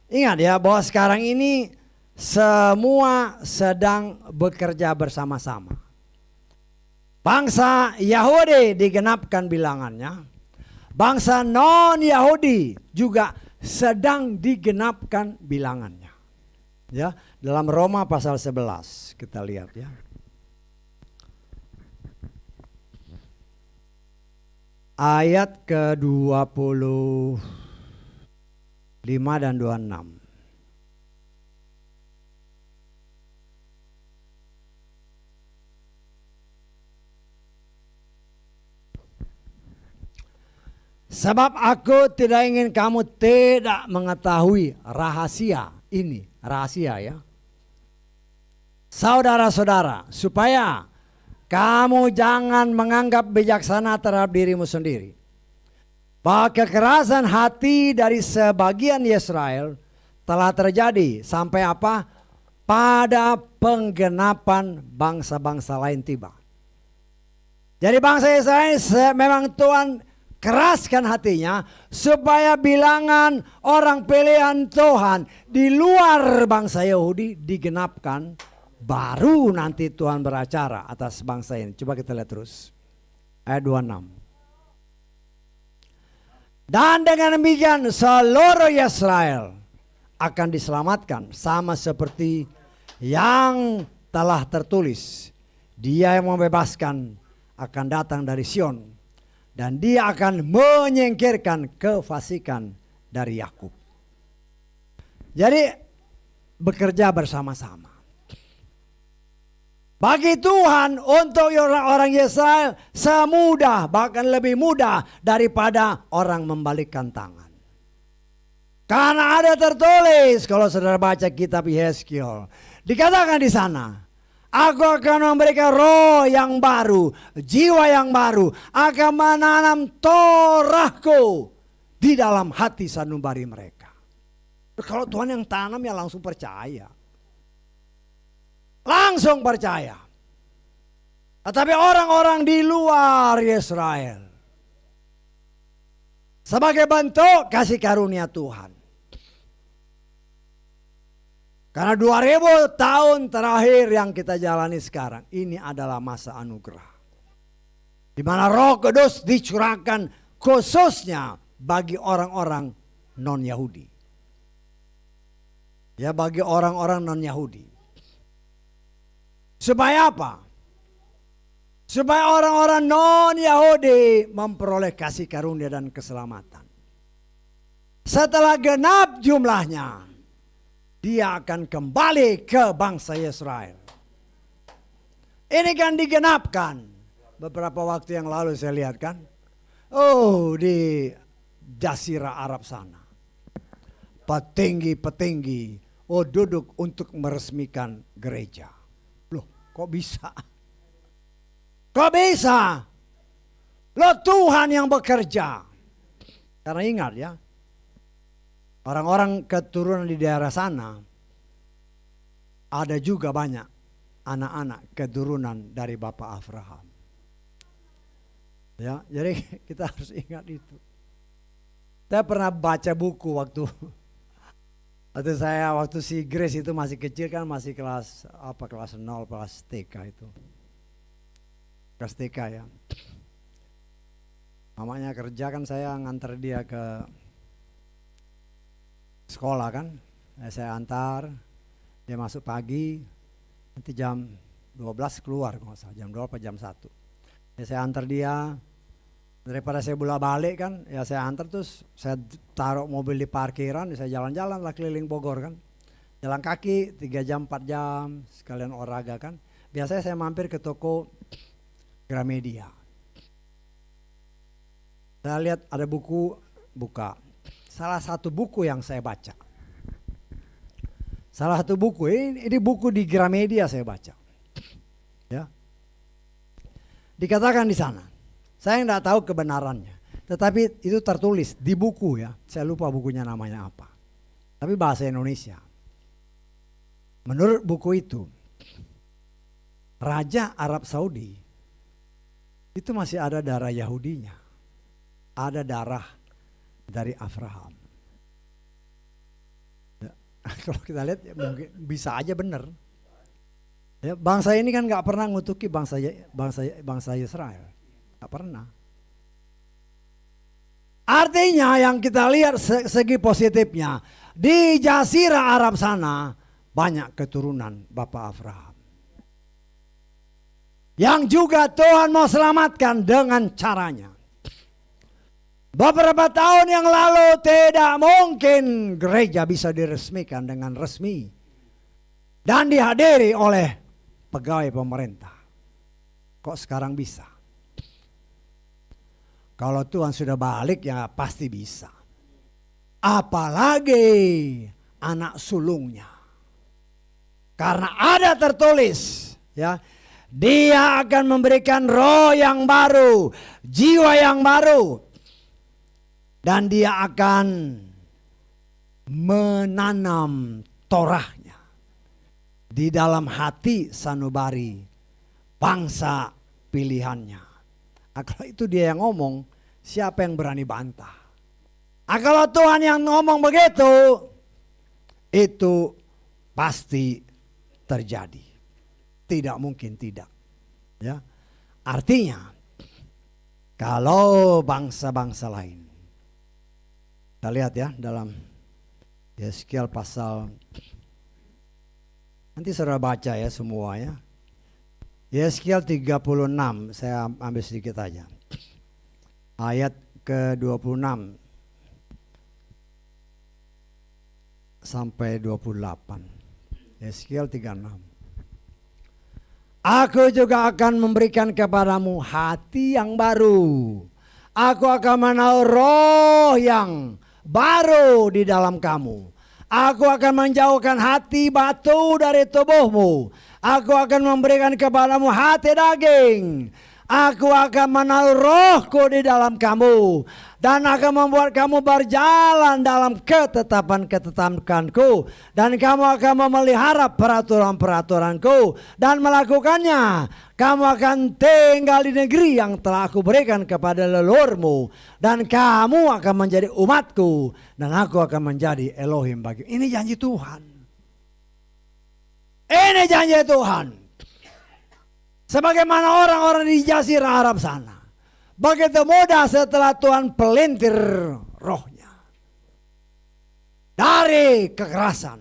ingat ya bahwa sekarang ini semua sedang bekerja bersama-sama. Bangsa Yahudi digenapkan bilangannya. Bangsa non-Yahudi juga sedang digenapkan bilangannya. Ya, dalam Roma pasal 11 kita lihat ya. Ayat ke-25 dan 26. Sebab aku tidak ingin kamu tidak mengetahui rahasia ini. Rahasia ya. Saudara-saudara, supaya kamu jangan menganggap bijaksana terhadap dirimu sendiri. Bahwa kekerasan hati dari sebagian Israel telah terjadi sampai apa? Pada penggenapan bangsa-bangsa lain tiba. Jadi bangsa Israel memang Tuhan keraskan hatinya supaya bilangan orang pilihan Tuhan di luar bangsa Yahudi digenapkan, baru nanti Tuhan beracara atas bangsa ini. Coba kita lihat terus ayat 26. Dan dengan demikian seluruh Israel akan diselamatkan sama seperti yang telah tertulis, Dia yang membebaskan akan datang dari Sion, dan Dia akan menyingkirkan kefasikan dari Yakub. Jadi bekerja bersama-sama. Bagi Tuhan untuk orang-orang Israel semudah, bahkan lebih mudah daripada orang membalikkan tangan. Karena ada tertulis, kalau saudara baca kitab Yeskiel, dikatakan di sana, aku akan memberikan roh yang baru, jiwa yang baru, akan menanam Torahku di dalam hati sanubari mereka. Kalau Tuhan yang tanam ya langsung percaya. Langsung percaya. Tetapi orang-orang di luar Israel, sebagai bentuk kasih karunia Tuhan. Karena 2000 tahun terakhir yang kita jalani sekarang, ini adalah masa anugerah. Di mana Roh Kudus dicurahkan khususnya bagi orang-orang non-Yahudi. Ya, bagi orang-orang non-Yahudi. Supaya apa? Supaya orang-orang non-Yahudi memperoleh kasih karunia dan keselamatan. Setelah genap jumlahnya, dia akan kembali ke bangsa Israel. Ini kan digenapkan. Beberapa waktu yang lalu saya lihat kan. Oh, di Jazirah Arab sana. Petinggi-petinggi duduk untuk meresmikan gereja. Loh, kok bisa? Kok bisa? Loh, Tuhan yang bekerja. Karena ingat ya, orang-orang keturunan di daerah sana ada juga banyak anak-anak keturunan dari Bapak Abraham. Ya, jadi kita harus ingat itu. Saya pernah baca buku waktu si Grace itu masih kecil kan, masih kelas 0, kelas TK itu. Kelas TK ya. Mamanya kerja kan, saya nganter dia ke sekolah kan. Saya antar, dia masuk pagi, nanti jam 12 keluar kalau nggak salah, jam 2 atau jam 1. Saya antar dia, Daripada saya bolak balik kan, ya saya antar terus saya taruh mobil di parkiran, saya jalan-jalan lah keliling Bogor kan. Jalan kaki 3 jam 4 jam sekalian olahraga kan. Biasanya saya mampir ke toko Gramedia. Saya lihat ada buku, buka. Salah satu buku yang saya baca. Salah satu buku, ini buku di Gramedia saya baca. Ya. Dikatakan di sana. Saya tidak tahu kebenarannya, tetapi itu tertulis di buku ya. Saya lupa bukunya namanya apa. Tapi bahasa Indonesia. Menurut buku itu, Raja Arab Saudi itu masih ada darah Yahudinya. Ada darah dari Abraham. Ya, kalau kita lihat ya, mungkin bisa aja benar. Ya, bangsa ini kan nggak pernah ngutuki bangsa Israel. Gak pernah. Artinya yang kita lihat segi positifnya, di Jazirah Arab sana banyak keturunan Bapak Abraham. Yang juga Tuhan mau selamatkan dengan caranya. Beberapa tahun yang lalu tidak mungkin gereja bisa diresmikan dengan resmi dan dihadiri oleh pegawai pemerintah. Kok sekarang bisa? Kalau Tuhan sudah balik ya pasti bisa. Apalagi anak sulungnya. Karena ada tertulis ya, Dia akan memberikan roh yang baru, jiwa yang baru. Dan Dia akan menanam Torahnya di dalam hati sanubari bangsa pilihannya. Kalau itu Dia yang ngomong, siapa yang berani bantah? Kalau Tuhan yang ngomong begitu, itu pasti terjadi. Tidak mungkin tidak. Ya. Artinya, kalau bangsa-bangsa lain, kita lihat ya dalam Yeskiel pasal, nanti saudara baca ya semua ya. Yeskiel 36, saya ambil sedikit aja. Ayat ke-26 sampai 28. Yeskiel 36. Aku juga akan memberikan kepadamu hati yang baru. Aku akan menaruh roh yang baru di dalam kamu. Aku akan menjauhkan hati batu dari tubuhmu. Aku akan memberikan kepadamu hati daging. Aku akan menaruh rohku di dalam kamu. Dan akan membuat kamu berjalan dalam ketetapan-ketetapanku. Dan kamu akan memelihara peraturan-peraturanku. Dan melakukannya. Kamu akan tinggal di negeri yang telah aku berikan kepada leluhurmu. Dan kamu akan menjadi umatku. Dan aku akan menjadi Elohim bagimu. Ini janji Tuhan. Ini janji Tuhan. Sebagaimana orang-orang di Jazirah Arab sana. Begitu mudah setelah Tuhan pelintir rohnya. Dari kekerasan.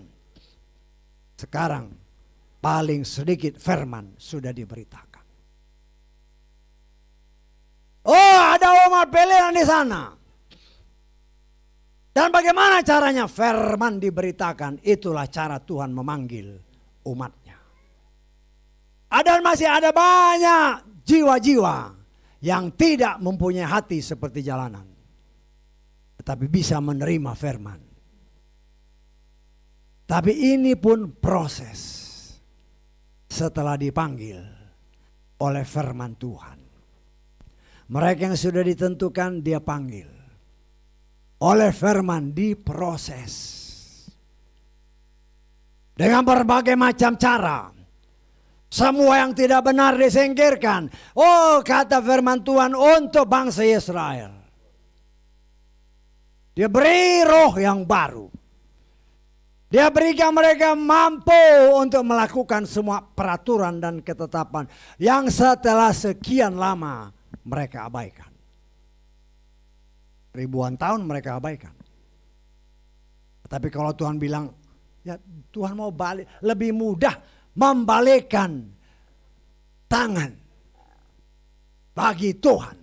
Sekarang paling sedikit firman sudah diberitakan. Oh, ada umat pilihan di sana. Dan bagaimana caranya? Firman diberitakan. Itulah cara Tuhan memanggil umatnya. Dan masih ada banyak jiwa-jiwa yang tidak mempunyai hati seperti jalanan, tetapi bisa menerima firman. Tapi ini pun proses setelah dipanggil oleh firman Tuhan. Mereka yang sudah ditentukan Dia panggil. Oleh firman diproses. Dengan berbagai macam cara. Semua yang tidak benar disingkirkan. Oh, kata firman Tuhan untuk bangsa Israel. Dia beri roh yang baru. Dia berikan mereka mampu untuk melakukan semua peraturan dan ketetapan yang setelah sekian lama mereka abaikan. Ribuan tahun mereka abaikan. Tapi kalau Tuhan bilang, ya Tuhan mau balik, lebih mudah membalikkan tangan bagi Tuhan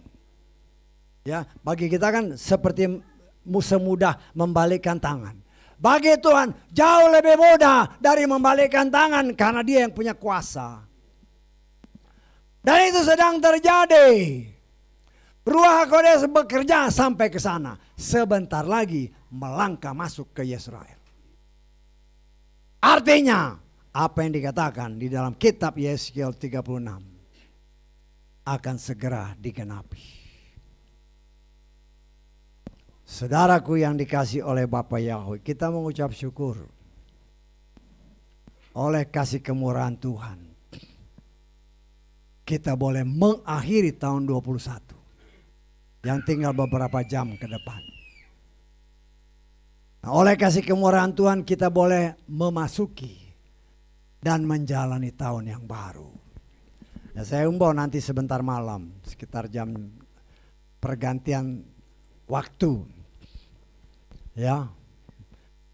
Ya, bagi kita kan seperti semudah membalikkan tangan. Bagi Tuhan jauh lebih mudah dari membalikkan tangan karena Dia yang punya kuasa. Dan itu sedang terjadi. Ruach Kodes bekerja sampai ke sana. Sebentar lagi melangkah masuk ke Yesrael. Artinya apa yang dikatakan di dalam kitab Yeskiel 36 akan segera digenapi. Saudaraku yang dikasih oleh Bapa Yahweh, kita mengucap syukur oleh kasih kemurahan Tuhan. Kita boleh mengakhiri tahun 21 yang tinggal beberapa jam ke depan. Nah, oleh kasih kemurahan Tuhan kita boleh memasuki dan menjalani tahun yang baru. Ya, saya himbau nanti sebentar malam sekitar jam pergantian waktu. Ya,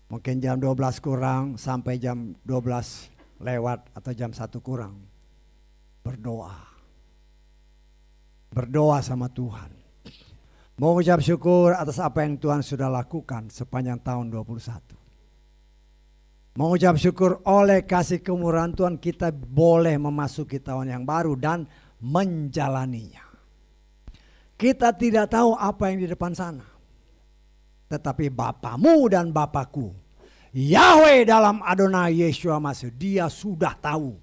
mungkin jam 12 kurang sampai jam 12 lewat atau jam 1 kurang. Berdoa. Berdoa sama Tuhan. Mengucap syukur atas apa yang Tuhan sudah lakukan sepanjang tahun 21. Mengucap syukur oleh kasih kemurahan Tuhan kita boleh memasuki tahun yang baru dan menjalaninya. Kita tidak tahu apa yang di depan sana. Tetapi Bapamu dan Bapakku, Yahweh dalam Adonai Yeshua Masih, Dia sudah tahu.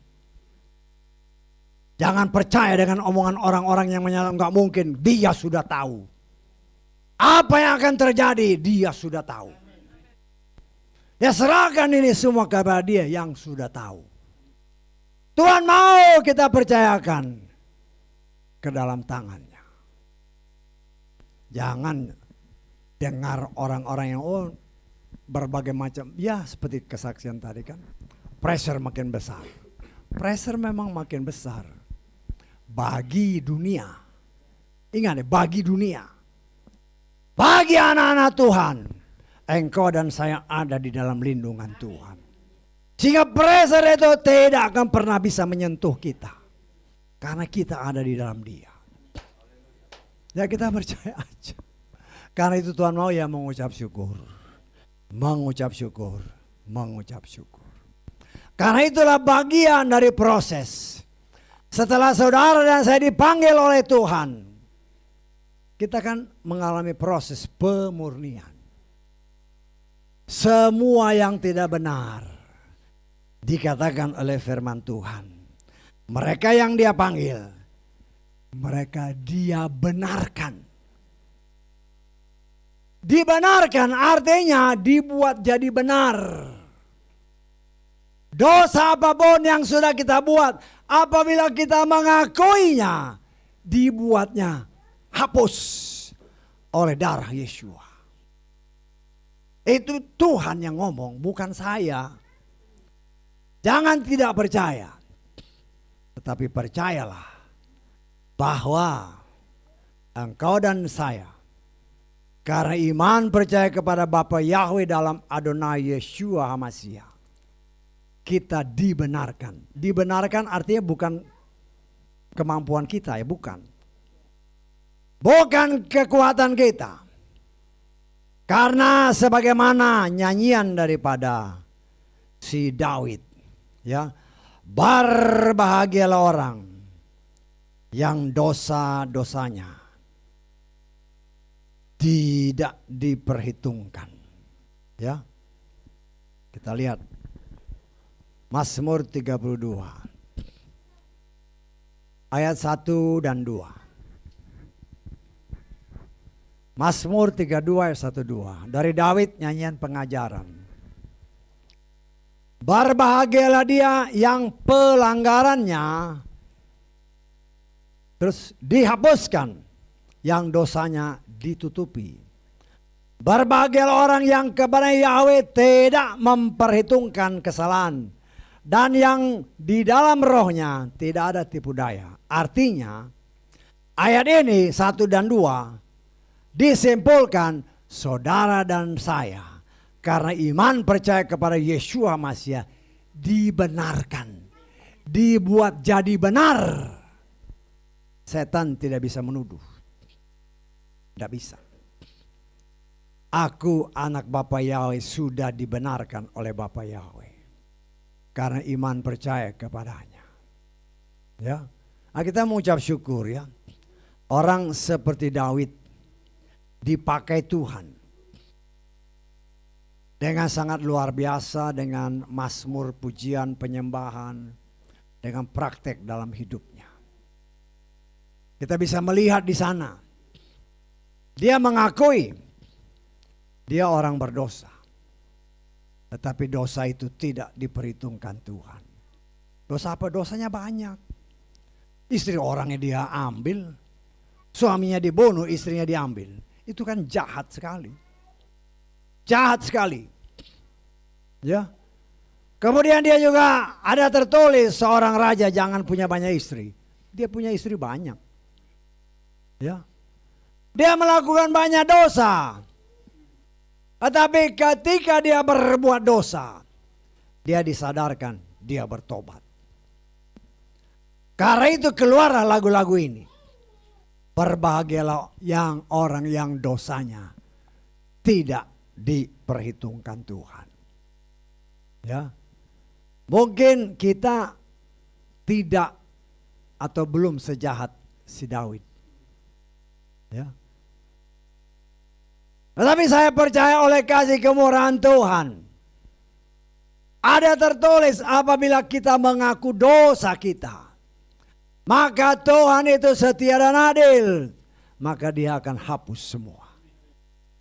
Jangan percaya dengan omongan orang-orang yang menyatakan nggak mungkin. Dia sudah tahu. Apa yang akan terjadi, Dia sudah tahu. Ya, serahkan ini semua kepada Dia yang sudah tahu. Tuhan mau kita percayakan ke dalam tangannya. Jangan dengar orang-orang yang berbagai macam, ya seperti kesaksian tadi kan, pressure makin besar. Pressure memang makin besar bagi dunia. Ingat ya, bagi dunia. Bagi anak-anak Tuhan, engkau dan saya ada di dalam lindungan Tuhan. Sehingga pressure itu tidak akan pernah bisa menyentuh kita. Karena kita ada di dalam Dia. Ya, kita percaya aja. Karena itu Tuhan mau ya mengucap syukur. Mengucap syukur. Mengucap syukur. Karena itulah bagian dari proses. Setelah saudara dan saya dipanggil oleh Tuhan, kita kan mengalami proses pemurnian. Semua yang tidak benar dikatakan oleh firman Tuhan. Mereka yang Dia panggil, mereka Dia benarkan. Dibenarkan artinya dibuat jadi benar. Dosa apapun yang sudah kita buat, apabila kita mengakuinya, dibuatnya hapus oleh darah Yeshua. Itu Tuhan yang ngomong, bukan saya. Jangan tidak percaya. Tetapi percayalah bahwa engkau dan saya, karena iman percaya kepada Bapa Yahweh dalam Adonai Yeshua HaMashiach, kita dibenarkan. Dibenarkan artinya bukan kemampuan kita ya, bukan. Bukan kekuatan kita. Karena sebagaimana nyanyian daripada si Daud, ya, berbahagialah orang yang dosa-dosanya tidak diperhitungkan. Ya. Kita lihat Mazmur 32 ayat 1 dan 2. Mazmur 32 ayat 1-2 dari Daud, nyanyian pengajaran. Berbahagialah dia yang pelanggarannya terus dihapuskan, yang dosanya ditutupi. Berbahagialah orang yang kepada Yahweh tidak memperhitungkan kesalahan, dan yang di dalam rohnya tidak ada tipu daya. Artinya ayat ini 1 dan 2 disimpulkan saudara dan saya karena iman percaya kepada Yeshua Mashiach dibenarkan, dibuat jadi benar. Setan tidak bisa menuduh. Tidak bisa. Aku anak Bapa Yahweh sudah dibenarkan oleh Bapa Yahweh. Karena iman percaya kepadanya. Ya, nah, kita mengucap syukur ya. Orang seperti Daud dipakai Tuhan dengan sangat luar biasa, dengan mazmur, pujian, penyembahan, dengan praktek dalam hidupnya. Kita bisa melihat di sana, dia mengakui dia orang berdosa, tetapi dosa itu tidak diperhitungkan Tuhan. Dosa apa? Dosanya banyak. Istri orangnya dia ambil, suaminya dibunuh, istrinya diambil. Itu kan jahat sekali. Jahat sekali. Ya. Kemudian dia juga ada tertulis seorang raja jangan punya banyak istri. Dia punya istri banyak. Ya. Dia melakukan banyak dosa. Tetapi ketika dia berbuat dosa, dia disadarkan, dia bertobat. Karena itu keluarlah lagu-lagu ini. Berbahagialah yang orang yang dosanya tidak diperhitungkan Tuhan. Ya. Mungkin kita tidak atau belum sejahat si Daud. Ya. Tetapi saya percaya oleh kasih kemurahan Tuhan, ada tertulis apabila kita mengaku dosa kita, maka Tuhan itu setia dan adil, maka dia akan hapus semua.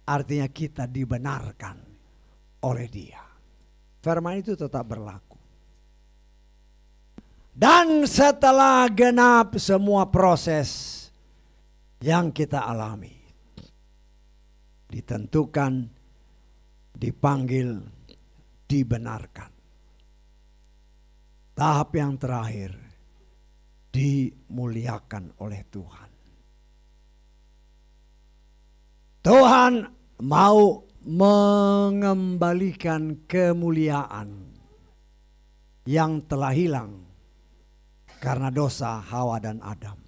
Artinya kita dibenarkan oleh dia. Firman itu tetap berlaku. Dan setelah genap semua proses yang kita alami, ditentukan, dipanggil, dibenarkan. Tahap yang terakhir, dimuliakan oleh Tuhan. Tuhan mau mengembalikan kemuliaan yang telah hilang karena dosa Hawa dan Adam.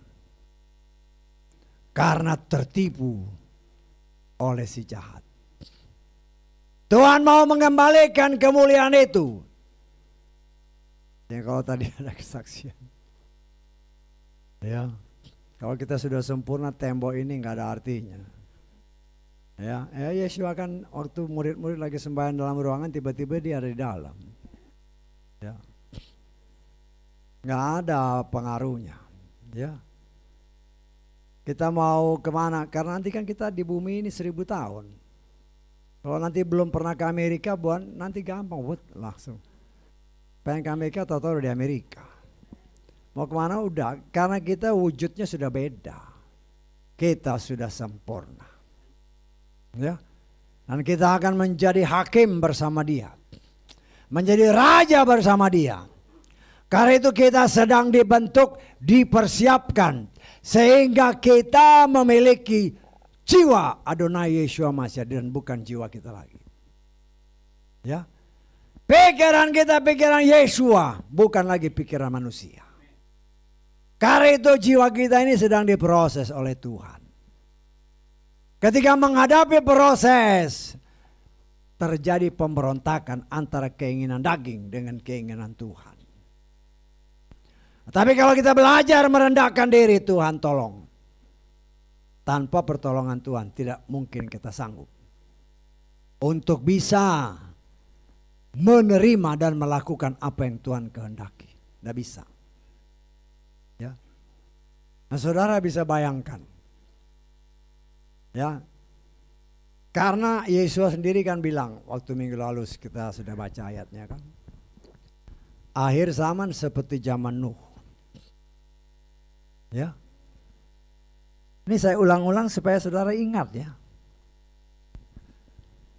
Karena tertipu oleh si jahat. Tuhan mau mengembalikan kemuliaan itu. Ya kalau tadi ada kesaksian. Ya, kalau kita sudah sempurna tembok ini nggak ada artinya. Ya, Yesua kan waktu murid-murid lagi sembahyang dalam ruangan tiba-tiba dia ada di dalam. Ya, nggak ada pengaruhnya. Ya, kita mau kemana? Karena nanti kan kita di bumi ini 1000 tahun. Kalau nanti belum pernah ke Amerika, nanti gampang, langsung. Pengen ke Amerika, tahu-tahu di Amerika. Mau kemana udah, karena kita wujudnya sudah beda. Kita sudah sempurna. Ya, dan kita akan menjadi hakim bersama dia, menjadi raja bersama dia. Karena itu kita sedang dibentuk, dipersiapkan, sehingga kita memiliki jiwa Adonai Yeshua Mashiach dan bukan jiwa kita lagi. Ya, pikiran kita pikiran Yeshua, bukan lagi pikiran manusia. Karena itu jiwa kita ini sedang diproses oleh Tuhan. Ketika menghadapi proses, terjadi pemberontakan antara keinginan daging dengan keinginan Tuhan. Tapi kalau kita belajar merendahkan diri, Tuhan tolong. Tanpa pertolongan Tuhan tidak mungkin kita sanggup untuk bisa menerima dan melakukan apa yang Tuhan kehendaki. Tidak bisa. Ya. Nah, saudara bisa bayangkan. Ya, karena Yesus sendiri kan bilang waktu minggu lalu kita sudah baca ayatnya kan, akhir zaman seperti zaman Nuh. Ya, ini saya ulang-ulang supaya saudara ingat ya.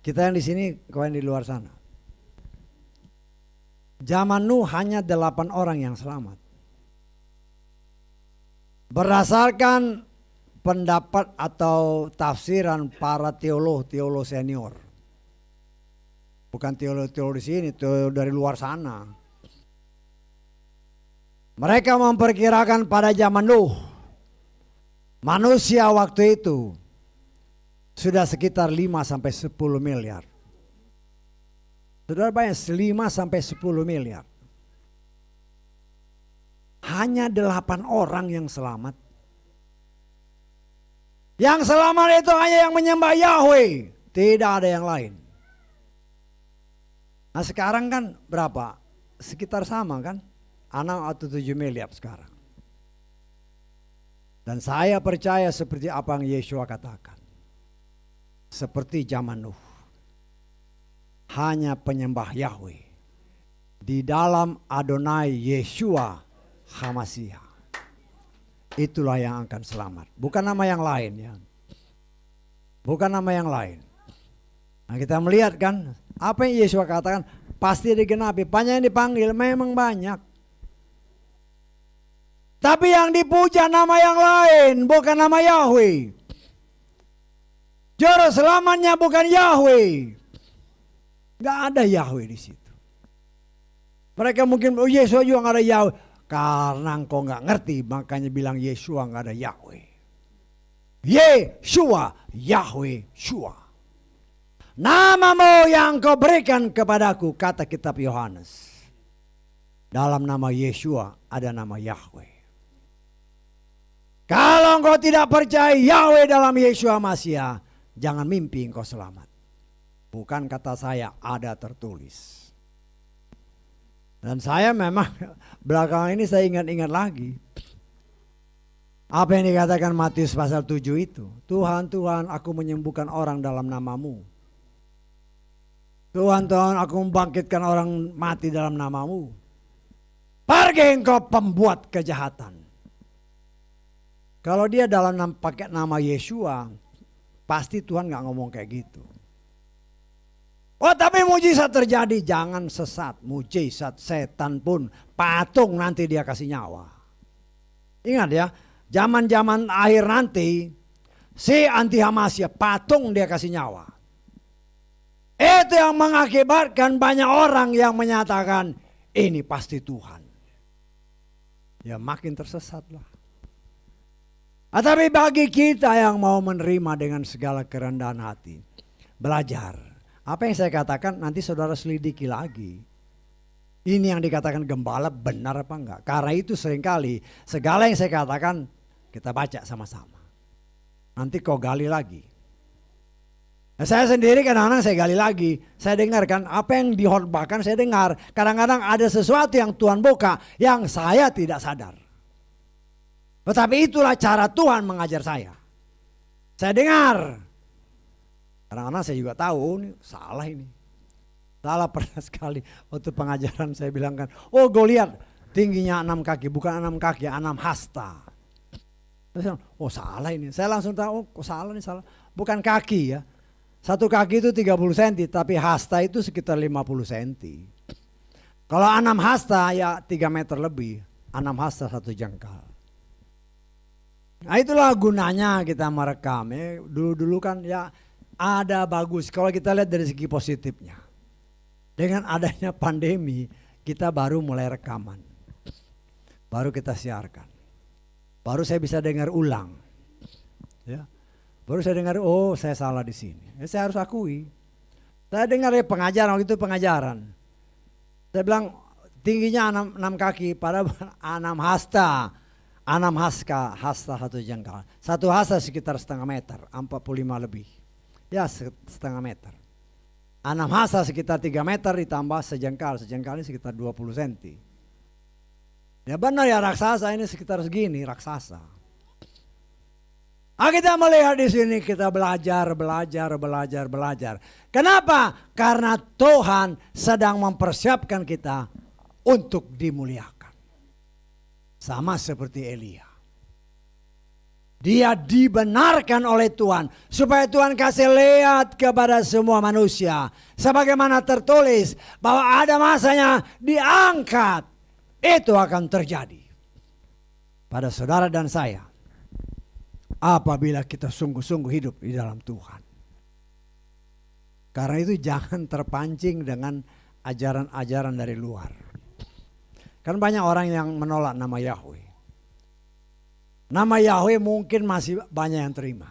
Kita yang di sini, kau yang di luar sana. Zaman Nuh hanya 8 orang yang selamat. Berdasarkan pendapat atau tafsiran para teolog senior. Bukan teolog di sini, teolog dari luar sana. Mereka memperkirakan pada zaman Nuh, manusia waktu itu sudah sekitar 5 sampai 10 miliar. Saudara bayangkan 5 sampai 10 miliar. Hanya 8 orang yang selamat. Yang selamat itu hanya yang menyembah Yahweh, tidak ada yang lain. Nah sekarang kan berapa? Sekitar sama kan? 6 atau 7 miliar sekarang. Dan saya percaya seperti apa yang Yeshua katakan. Seperti zaman Nuh. Hanya penyembah Yahweh. Di dalam Adonai Yeshua HaMashiach. Itulah yang akan selamat. Bukan nama yang lain ya. Bukan nama yang lain. Nah kita melihat kan. Apa yang Yeshua katakan. Pasti digenapi. Banyak yang dipanggil. Memang banyak. Tapi yang dipuja nama yang lain. Bukan nama Yahweh. Juru selamatnya bukan Yahweh. Gak ada Yahweh di situ. Mereka mungkin, oh Yeshua juga gak ada Yahweh. Karena engkau gak ngerti, makanya bilang Yeshua gak ada Yahweh. Yeshua, Yahweh, Shua. Namamu yang kau berikan kepadaku, kata kitab Yohanes. Dalam nama Yeshua ada nama Yahweh. Kalau engkau tidak percaya Yahweh dalam Yeshua Mashiach, jangan mimpi engkau selamat. Bukan kata saya, ada tertulis. Dan saya memang belakangan ini saya ingat-ingat lagi. Apa yang dikatakan Matius pasal 7 itu. Tuhan, Tuhan, aku menyembuhkan orang dalam namamu. Tuhan, Tuhan, aku membangkitkan orang mati dalam namamu. Pergi engkau pembuat kejahatan. Kalau dia dalam pakai nama Yeshua, pasti Tuhan gak ngomong kayak gitu. Oh tapi mujizat terjadi, jangan sesat. Mujizat setan pun patung nanti dia kasih nyawa. Ingat ya, zaman-zaman akhir nanti si anti Hamasya patung dia kasih nyawa. Itu yang mengakibatkan banyak orang yang menyatakan ini pasti Tuhan. Ya makin tersesatlah. Tapi bagi kita yang mau menerima dengan segala kerendahan hati, belajar. Apa yang saya katakan nanti saudara selidiki lagi. Ini yang dikatakan gembala benar apa enggak? Karena itu seringkali segala yang saya katakan kita baca sama-sama. Nanti kau gali lagi. Nah, saya sendiri kadang-kadang saya gali lagi. Saya dengarkan apa yang dihotbahkan saya dengar. Kadang-kadang ada sesuatu yang Tuhan buka yang saya tidak sadar. Tetapi itulah cara Tuhan mengajar saya. Saya dengar. Kadang-kadang saya juga tahu ini salah ini. Salah pernah sekali waktu pengajaran saya bilang kan. Oh Goliat tingginya 6 kaki. Bukan 6 kaki, 6 hasta. Saya bilang, oh salah ini. Saya langsung tahu, oh kok salah nih salah. Bukan kaki ya. 1 kaki itu 30 cm. Tapi hasta itu sekitar 50 cm. Kalau 6 hasta ya 3 meter lebih. 6 hasta 1 jengkal. Nah itulah gunanya kita merekam ya. Dulu-dulu kan ya ada bagus kalau kita lihat dari segi positifnya. Dengan adanya pandemi kita baru mulai rekaman. Baru kita siarkan. Baru saya bisa dengar ulang. Ya. Baru saya dengar oh saya salah di sini. Ya, saya harus akui. Saya dengar ya pengajaran waktu itu pengajaran. Saya bilang tingginya 6 kaki pada 6 hasta. 6 hasta 1 jengkal. 1 hasta sekitar setengah meter, 45 lebih. Ya setengah meter. 6 hasta sekitar 3 meter ditambah sejengkal. Sejengkal ini sekitar 20 cm. Ya benar ya raksasa ini sekitar segini raksasa. Kita melihat di sini kita belajar. Kenapa? Karena Tuhan sedang mempersiapkan kita untuk dimuliakan. Sama seperti Elia. Dia dibenarkan oleh Tuhan. Supaya Tuhan kasih lihat kepada semua manusia. Sebagaimana tertulis bahwa ada masanya diangkat. Itu akan terjadi. Pada saudara dan saya. Apabila kita sungguh-sungguh hidup di dalam Tuhan. Karena itu jangan terpancing dengan ajaran-ajaran dari luar. Kan banyak orang yang menolak nama Yahweh. Nama Yahweh mungkin masih banyak yang terima.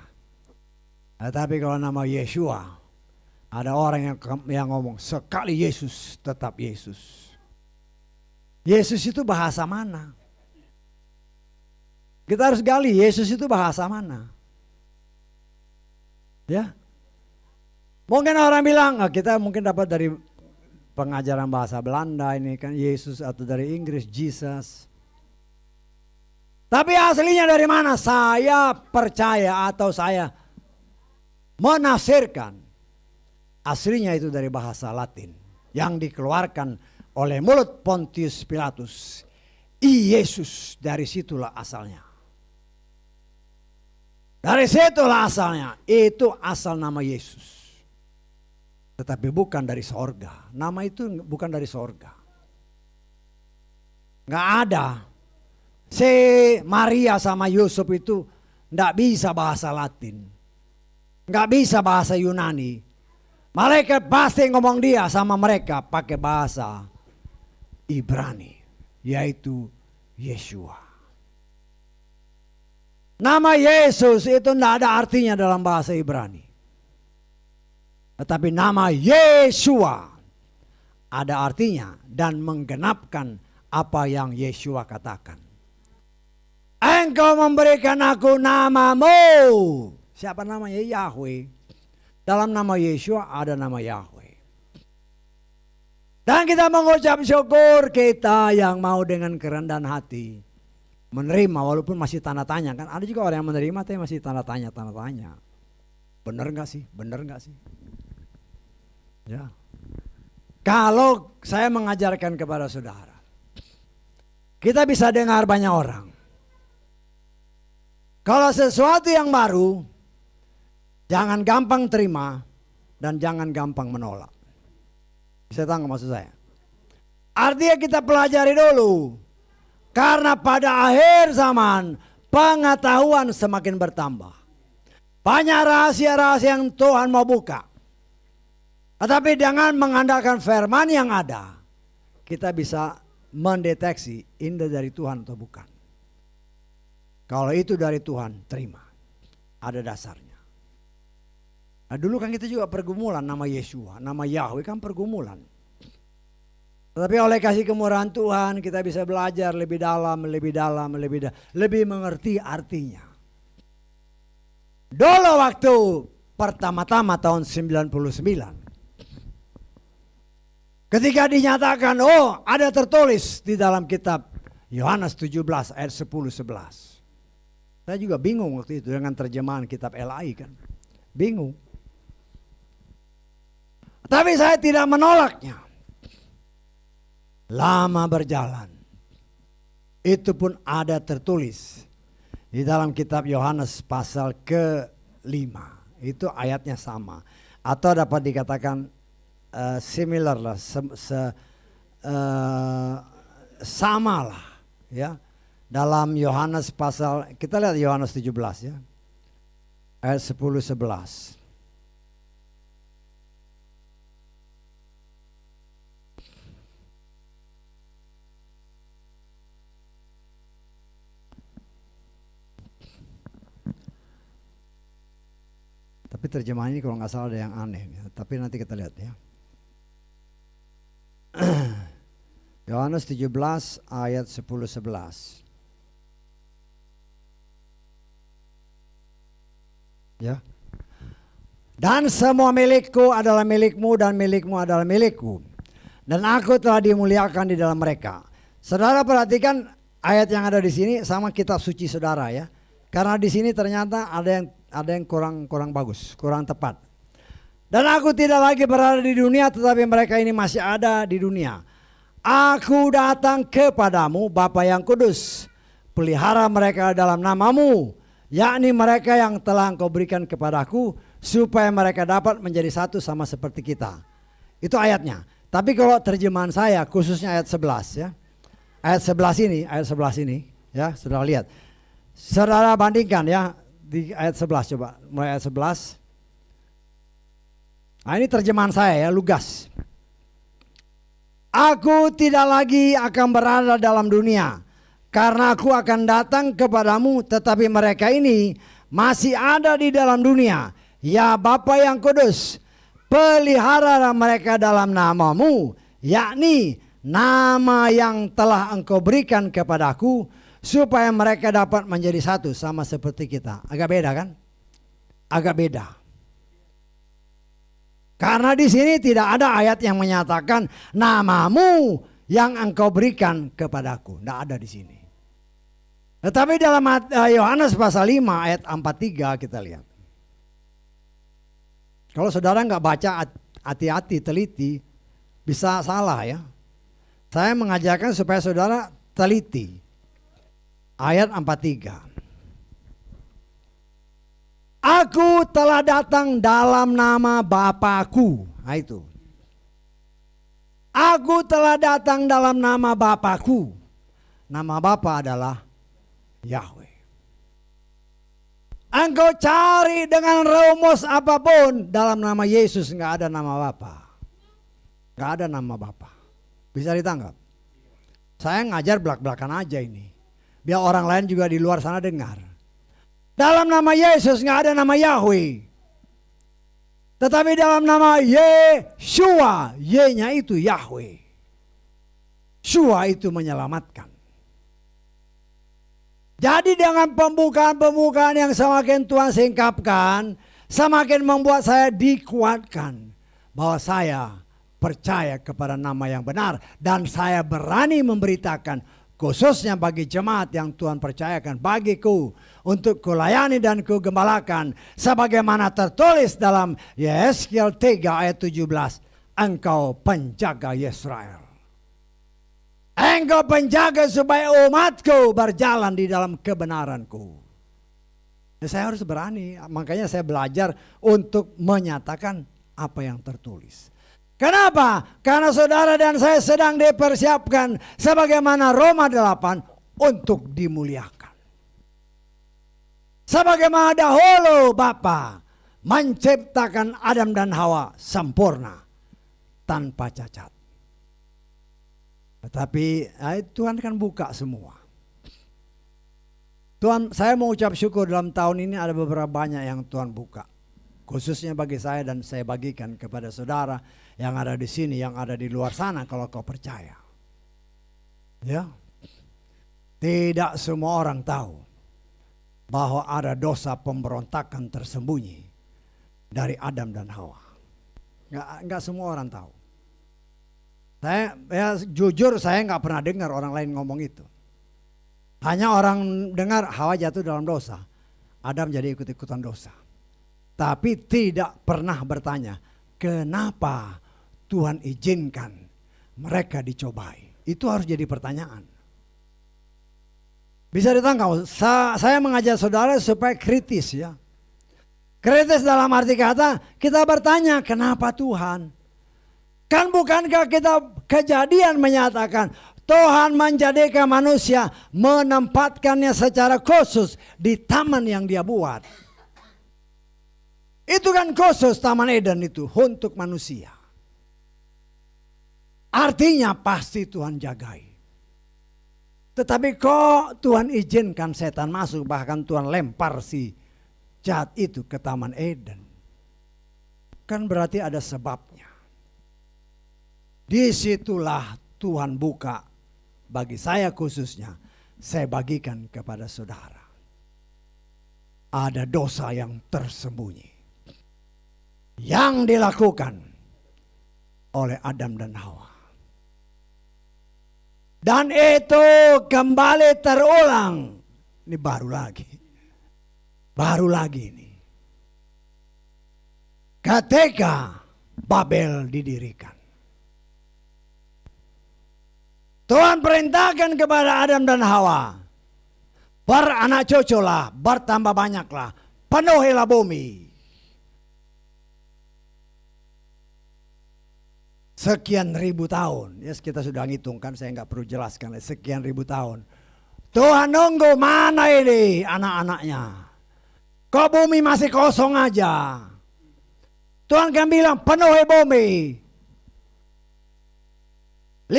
Tapi kalau nama Yeshua, ada orang yang ngomong sekali Yesus tetap Yesus. Yesus itu bahasa mana? Kita harus gali Yesus itu bahasa mana. Ya, mungkin orang bilang kita mungkin dapat dari pengajaran bahasa Belanda ini kan Yesus, atau dari Inggris Jesus. Tapi aslinya dari mana? Saya percaya atau saya menafsirkan aslinya itu dari bahasa Latin yang dikeluarkan oleh mulut Pontius Pilatus. Yesus, dari situlah asalnya. Dari situlah asalnya. Itu asal nama Yesus. Tetapi bukan dari sorga. Nama itu bukan dari sorga. Nggak ada. Si Maria sama Yusuf itu nggak bisa bahasa Latin. Nggak bisa bahasa Yunani. Malaikat pasti ngomong dia sama mereka pakai bahasa Ibrani. Yaitu Yeshua. Nama Yesus itu tidak ada artinya dalam bahasa Ibrani. Tetapi nama Yeshua ada artinya dan menggenapkan apa yang Yeshua katakan. Engkau memberikan aku namamu. Siapa namanya? Yahweh. Dalam nama Yeshua ada nama Yahweh. Dan kita mengucap syukur, kita yang mau dengan kerendahan hati menerima walaupun masih tanda tanya kan. Ada juga orang yang menerima tapi masih tanda tanya. Benar nggak sih? Benar nggak sih? Ya. Kalau saya mengajarkan kepada saudara, kita bisa dengar banyak orang. Kalau sesuatu yang baru, jangan gampang terima dan jangan gampang menolak. Bisa tahu maksud saya? Artinya kita pelajari dulu. Karena pada akhir zaman pengetahuan semakin bertambah. Banyak rahasia-rahasia yang Tuhan mau buka. Tetapi dengan mengandalkan firman yang ada, kita bisa mendeteksi ini dari Tuhan atau bukan. Kalau itu dari Tuhan, terima. Ada dasarnya. Nah, dulu kan kita juga pergumulan nama Yeshua, nama Yahweh kan pergumulan. Tetapi oleh kasih kemurahan Tuhan kita bisa belajar lebih dalam, lebih mengerti artinya. Dulu waktu pertama-tama tahun 99. Ketika dinyatakan, oh ada tertulis di dalam kitab Yohanes 17 ayat 10-11. Saya juga bingung waktu itu dengan terjemahan kitab LAI kan. Bingung. Tapi saya tidak menolaknya. Lama berjalan. Itu pun ada tertulis di dalam kitab Yohanes pasal ke-5. Itu ayatnya sama. Atau dapat dikatakan similar lah. Sama lah. Ya. Dalam Yohanes pasal, kita lihat Yohanes 17 ya. Ayat 10-11. Tapi terjemahan ini kalau nggak salah ada yang aneh. Tapi nanti kita lihat ya. Yohanes 17 ayat 10-11. Ya. Dan semua milikku adalah milikmu dan milikmu adalah milikku. Dan aku telah dimuliakan di dalam mereka. Saudara perhatikan ayat yang ada di sini sama kitab suci saudara ya. Karena di sini ternyata ada yang kurang bagus, kurang tepat. Dan aku tidak lagi berada di dunia tetapi mereka ini masih ada di dunia. Aku datang kepadamu Bapa yang kudus. Pelihara mereka dalam namamu. Yakni mereka yang telah engkau berikan kepadaku. Supaya mereka dapat menjadi satu sama seperti kita. Itu ayatnya. Tapi kalau terjemahan saya khususnya ayat 11 ya. Ayat 11 ini ya, saudara lihat. Saudara bandingkan ya di ayat 11 coba. Mulai ayat 11. Nah ini terjemahan saya ya, lugas. Aku tidak lagi akan berada dalam dunia, karena aku akan datang kepadamu, tetapi mereka ini masih ada di dalam dunia. ya Bapa yang kudus, pelihara mereka dalam namamu, yakni nama yang telah engkau berikan kepadaku, supaya mereka dapat menjadi satu sama seperti kita. Agak beda kan? Agak beda. Karena di sini tidak ada ayat yang menyatakan namamu yang engkau berikan kepadaku. Tidak ada di sini. Tetapi dalam Yohanes pasal 5 ayat 43 kita lihat. Kalau saudara nggak baca hati-hati, teliti, bisa salah ya. Saya mengajarkan supaya saudara teliti. Ayat 43. Aku telah datang dalam nama Bapakku. Nah itu. Aku telah datang dalam nama Bapakku. Nama Bapa adalah Yahweh. Engkau cari dengan rumus apapun, dalam nama Yesus nggak ada nama Bapa. Nggak ada nama Bapa. Bisa ditangkap? Saya ngajar belak-belakan aja ini. Biar orang lain juga di luar sana dengar. Dalam nama Yesus nggak ada nama Yahweh. Tetapi dalam nama Yeshua, Y-nya itu Yahweh. Shua itu menyelamatkan. Jadi dengan pembukaan-pembukaan yang semakin Tuhan singkapkan, semakin membuat saya dikuatkan bahwa saya percaya kepada nama yang benar, dan saya berani memberitakan khususnya bagi jemaat yang Tuhan percayakan bagiku untuk kulayani dan kugembalakan, sebagaimana tertulis dalam Yesaya 3 ayat 17, engkau penjaga Israel. Engkau penjaga supaya umatku berjalan di dalam kebenaranku. Saya harus berani, makanya saya belajar untuk menyatakan apa yang tertulis. Kenapa? Karena saudara dan saya sedang dipersiapkan sebagaimana Roma 8 untuk dimuliakan. Sebagaimana dahulu Bapa menciptakan Adam dan Hawa sempurna tanpa cacat. Tetapi Tuhan kan buka semua. Tuhan, saya mau ucap syukur dalam tahun ini ada beberapa banyak yang Tuhan buka. Khususnya bagi saya, dan saya bagikan kepada saudara yang ada di sini, yang ada di luar sana kalau kau percaya. Ya. Tidak semua orang tahu bahwa ada dosa pemberontakan tersembunyi dari Adam dan Hawa. Enggak semua orang tahu. Jujur saya nggak pernah dengar orang lain ngomong itu. Hanya orang dengar Hawa jatuh dalam dosa, Adam jadi ikut-ikutan dosa. Tapi tidak pernah bertanya, kenapa Tuhan izinkan mereka dicobai? Itu harus jadi pertanyaan. Bisa ditangkap, saya mengajak saudara supaya kritis ya. Kritis dalam arti kata, kita bertanya kenapa Tuhan? Kan bukankah kita Kejadian menyatakan Tuhan menjadikan manusia, menempatkannya secara khusus di taman yang dia buat. Itu kan khusus Taman Eden itu untuk manusia. Artinya pasti Tuhan jagai. Tetapi kok Tuhan izinkan setan masuk, bahkan Tuhan lempar si jahat itu ke Taman Eden. Kan berarti ada sebabnya. Disitulah Tuhan buka bagi saya khususnya, saya bagikan kepada saudara. Ada dosa yang tersembunyi yang dilakukan oleh Adam dan Hawa. Dan itu kembali terulang. Ini baru lagi. Baru lagi ini. Ketika Babel didirikan. Tuhan perintahkan kepada Adam dan Hawa. Beranak cuculah, bertambah banyaklah, penuhilah bumi. Sekian ribu tahun, ya kita sudah ngitungkan, saya nggak perlu jelaskan, sekian ribu tahun. Tuhan nunggu mana ini anak-anaknya. Kok bumi masih kosong aja. Tuhan kan bilang penuhi bumi. 5.000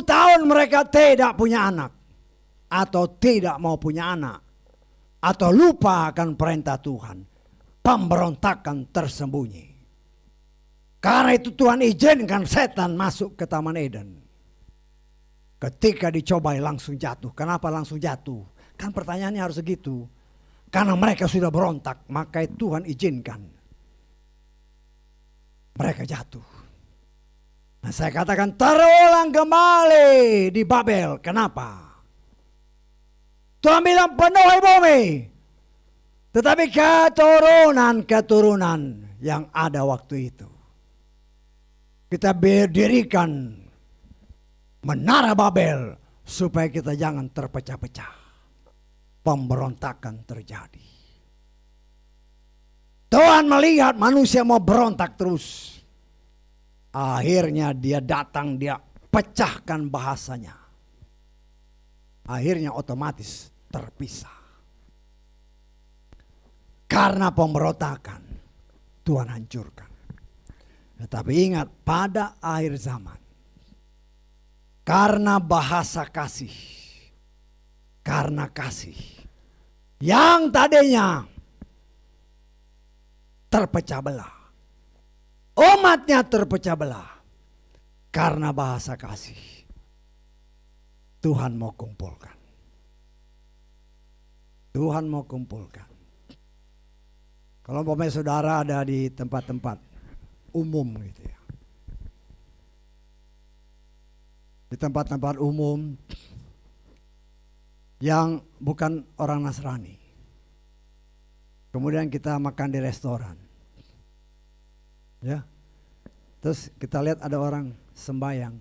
tahun mereka tidak punya anak. Atau tidak mau punya anak. Atau lupa akan perintah Tuhan. pemberontakan tersembunyi. Karena itu Tuhan izinkan setan masuk ke Taman Eden. Ketika dicobai langsung jatuh. Kenapa langsung jatuh? Kan pertanyaannya harus segitu. Karena mereka sudah berontak, maka Tuhan izinkan mereka jatuh. Nah, saya katakan terulang kembali di Babel. Kenapa? Tuhan bilang penuhi bumi. Tetapi keturunan yang ada waktu itu, kita berdirikan menara Babel supaya kita jangan terpecah-pecah. Pemberontakan terjadi. Tuhan melihat manusia mau berontak terus. Akhirnya dia datang, dia pecahkan bahasanya. Akhirnya otomatis terpisah. Karena pemberontakan, Tuhan hancurkan. Tetapi ingat, pada akhir zaman, karena bahasa kasih, karena kasih, yang tadinya terpecah belah, umatnya terpecah belah, karena bahasa kasih, Tuhan mau kumpulkan. Tuhan mau kumpulkan. Kalau umpamanya saudara ada di tempat-tempat umum gitu ya, di tempat-tempat umum yang bukan orang Nasrani, kemudian kita makan di restoran, ya, terus kita lihat ada orang sembahyang,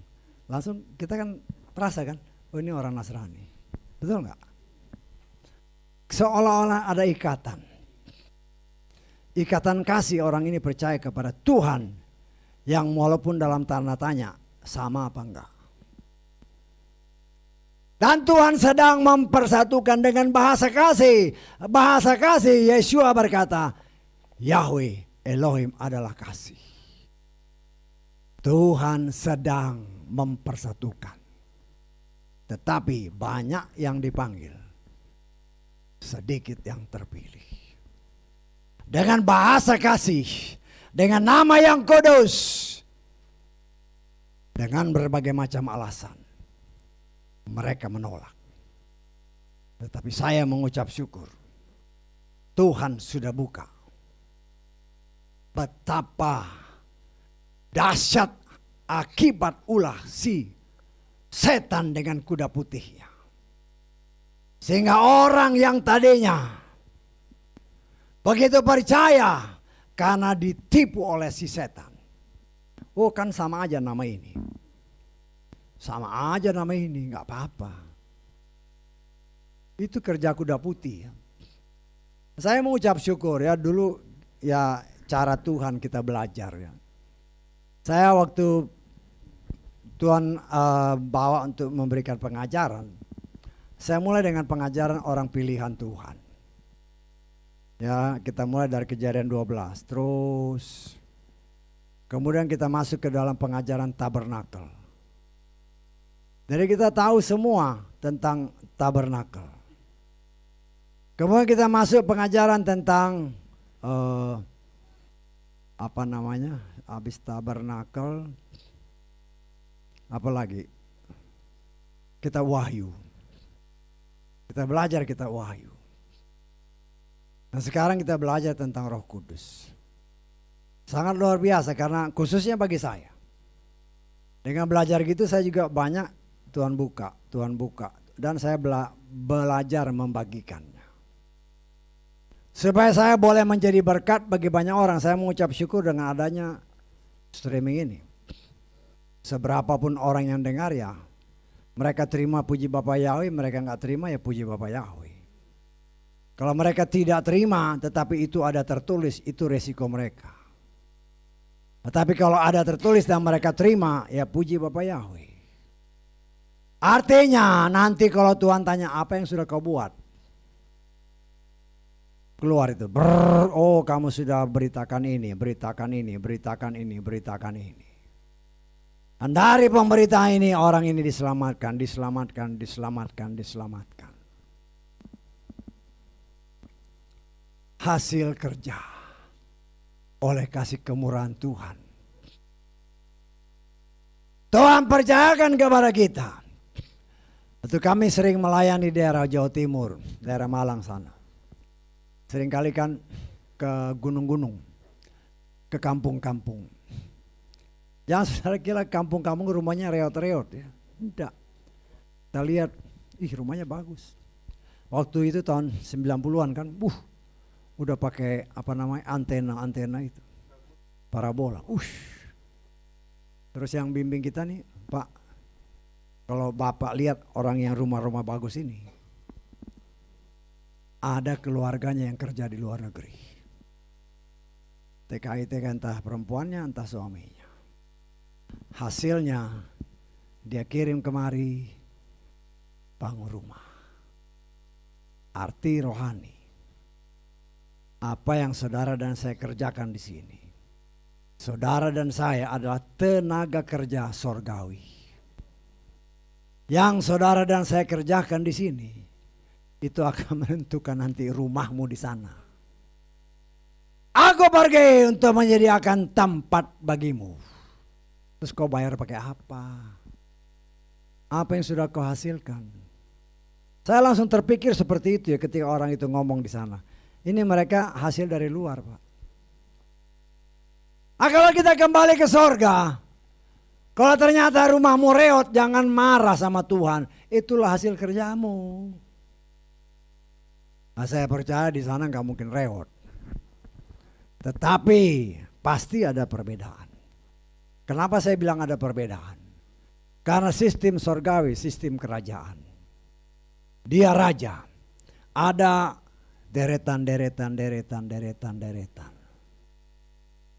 langsung kita kan terasa kan, oh ini orang Nasrani, betul nggak? Seolah-olah ada ikatan kasih, orang ini percaya kepada Tuhan yang walaupun dalam tanda tanya sama apa enggak. Dan Tuhan sedang mempersatukan dengan bahasa kasih. Bahasa kasih, Yeshua berkata, Yahweh Elohim adalah kasih. Tuhan sedang mempersatukan. Tetapi banyak yang dipanggil, sedikit yang terpilih. Dengan bahasa kasih, dengan nama yang kudus, dengan berbagai macam alasan, mereka menolak. Tetapi saya mengucap syukur, Tuhan sudah buka betapa dahsyat akibat ulah si setan dengan kuda putihnya. Sehingga orang yang tadinya begitu percaya karena ditipu oleh si setan. Oh kan sama aja nama ini. Sama aja nama ini, nggak apa-apa. Itu kerja kuda putih. Saya mengucap syukur ya, dulu ya cara Tuhan kita belajar ya. Saya waktu Tuhan bawa untuk memberikan pengajaran, saya mulai dengan pengajaran orang pilihan Tuhan. Ya, kita mulai dari Kejadian 12, terus kemudian kita masuk ke dalam pengajaran tabernakel. Jadi kita tahu semua tentang tabernakel. Kemudian kita masuk pengajaran tentang habis tabernakel, apalagi kita wahyu. Kita belajar kita wahyu. Nah sekarang kita belajar tentang Roh Kudus. Sangat luar biasa karena khususnya bagi saya. Dengan belajar gitu saya juga banyak Tuhan buka. Dan saya belajar membagikannya. Supaya saya boleh menjadi berkat bagi banyak orang. Saya mengucap syukur dengan adanya streaming ini. Seberapapun orang yang dengar ya, mereka terima puji Bapa Yahweh, mereka nggak terima ya puji Bapa Yahweh. Kalau mereka tidak terima tetapi itu ada tertulis, itu resiko mereka. Tetapi kalau ada tertulis dan mereka terima, ya puji Bapa Yahweh. Artinya nanti kalau Tuhan tanya apa yang sudah kau buat, keluar itu, oh kamu sudah beritakan ini, beritakan ini, beritakan ini, beritakan ini. Dan dari pemberitaan ini orang ini diselamatkan, diselamatkan, diselamatkan, diselamatkan. Hasil kerja. oleh kasih kemurahan Tuhan. Tuhan percayakan kepada kita. Itu kami sering melayani daerah Jawa Timur, daerah Malang sana. Seringkali kan ke gunung-gunung, ke kampung-kampung. Jangan saudara kira kampung-kampung rumahnya reot-reot ya. Tidak. Kita lihat, rumahnya bagus. Waktu itu tahun 90-an kan, udah pakai antena itu. Parabola. Terus yang bimbing kita nih, Pak, kalau Bapak lihat orang yang rumah-rumah bagus ini, ada keluarganya yang kerja di luar negeri. TKI entah perempuannya, entah suaminya. Hasilnya dia kirim kemari bangun rumah. Arti rohani. Apa yang saudara dan saya kerjakan di sini. Saudara dan saya adalah tenaga kerja sorgawi. Yang saudara dan saya kerjakan di sini, itu akan menentukan nanti rumahmu di sana. Aku pergi untuk menyediakan tempat bagimu. Terus kau bayar pakai apa? Apa yang sudah kau hasilkan? Saya langsung terpikir seperti itu ya ketika orang itu ngomong di sana. Ini mereka hasil dari luar, Pak. Kalau kita kembali ke sorga, kalau ternyata rumahmu reot, jangan marah sama Tuhan. Itulah hasil kerjamu. Nah, saya percaya di sana nggak mungkin reot. Tetapi pasti ada perbedaan. Kenapa saya bilang ada perbedaan? Karena sistem sorgawi, sistem kerajaan. Dia raja. Ada deretan.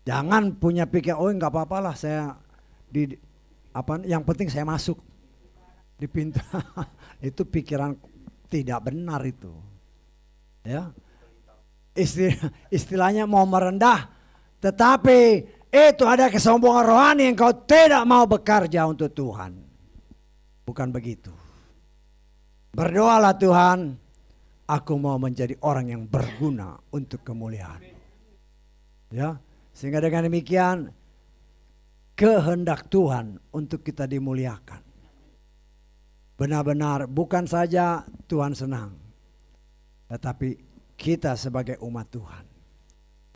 Jangan punya pikir, nggak apa-apa lah saya yang penting saya masuk di pintu. Itu pikiran tidak benar itu. Ya. Istilahnya mau merendah, tetapi itu ada kesombongan rohani yang kau tidak mau bekerja untuk Tuhan. Bukan begitu. Berdoalah Tuhan, aku mau menjadi orang yang berguna untuk kemuliaan. Ya, sehingga dengan demikian kehendak Tuhan untuk kita dimuliakan. Benar-benar bukan saja Tuhan senang, tetapi kita sebagai umat Tuhan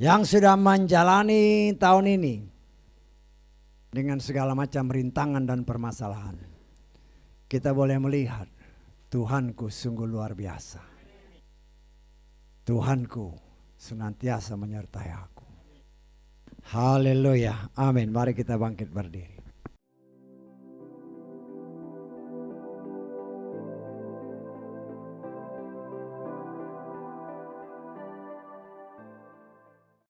yang sudah menjalani tahun ini dengan segala macam rintangan dan permasalahan, kita boleh melihat Tuhanku sungguh luar biasa. Tuhanku senantiasa menyertai aku. Haleluya, amin. Mari kita bangkit berdiri.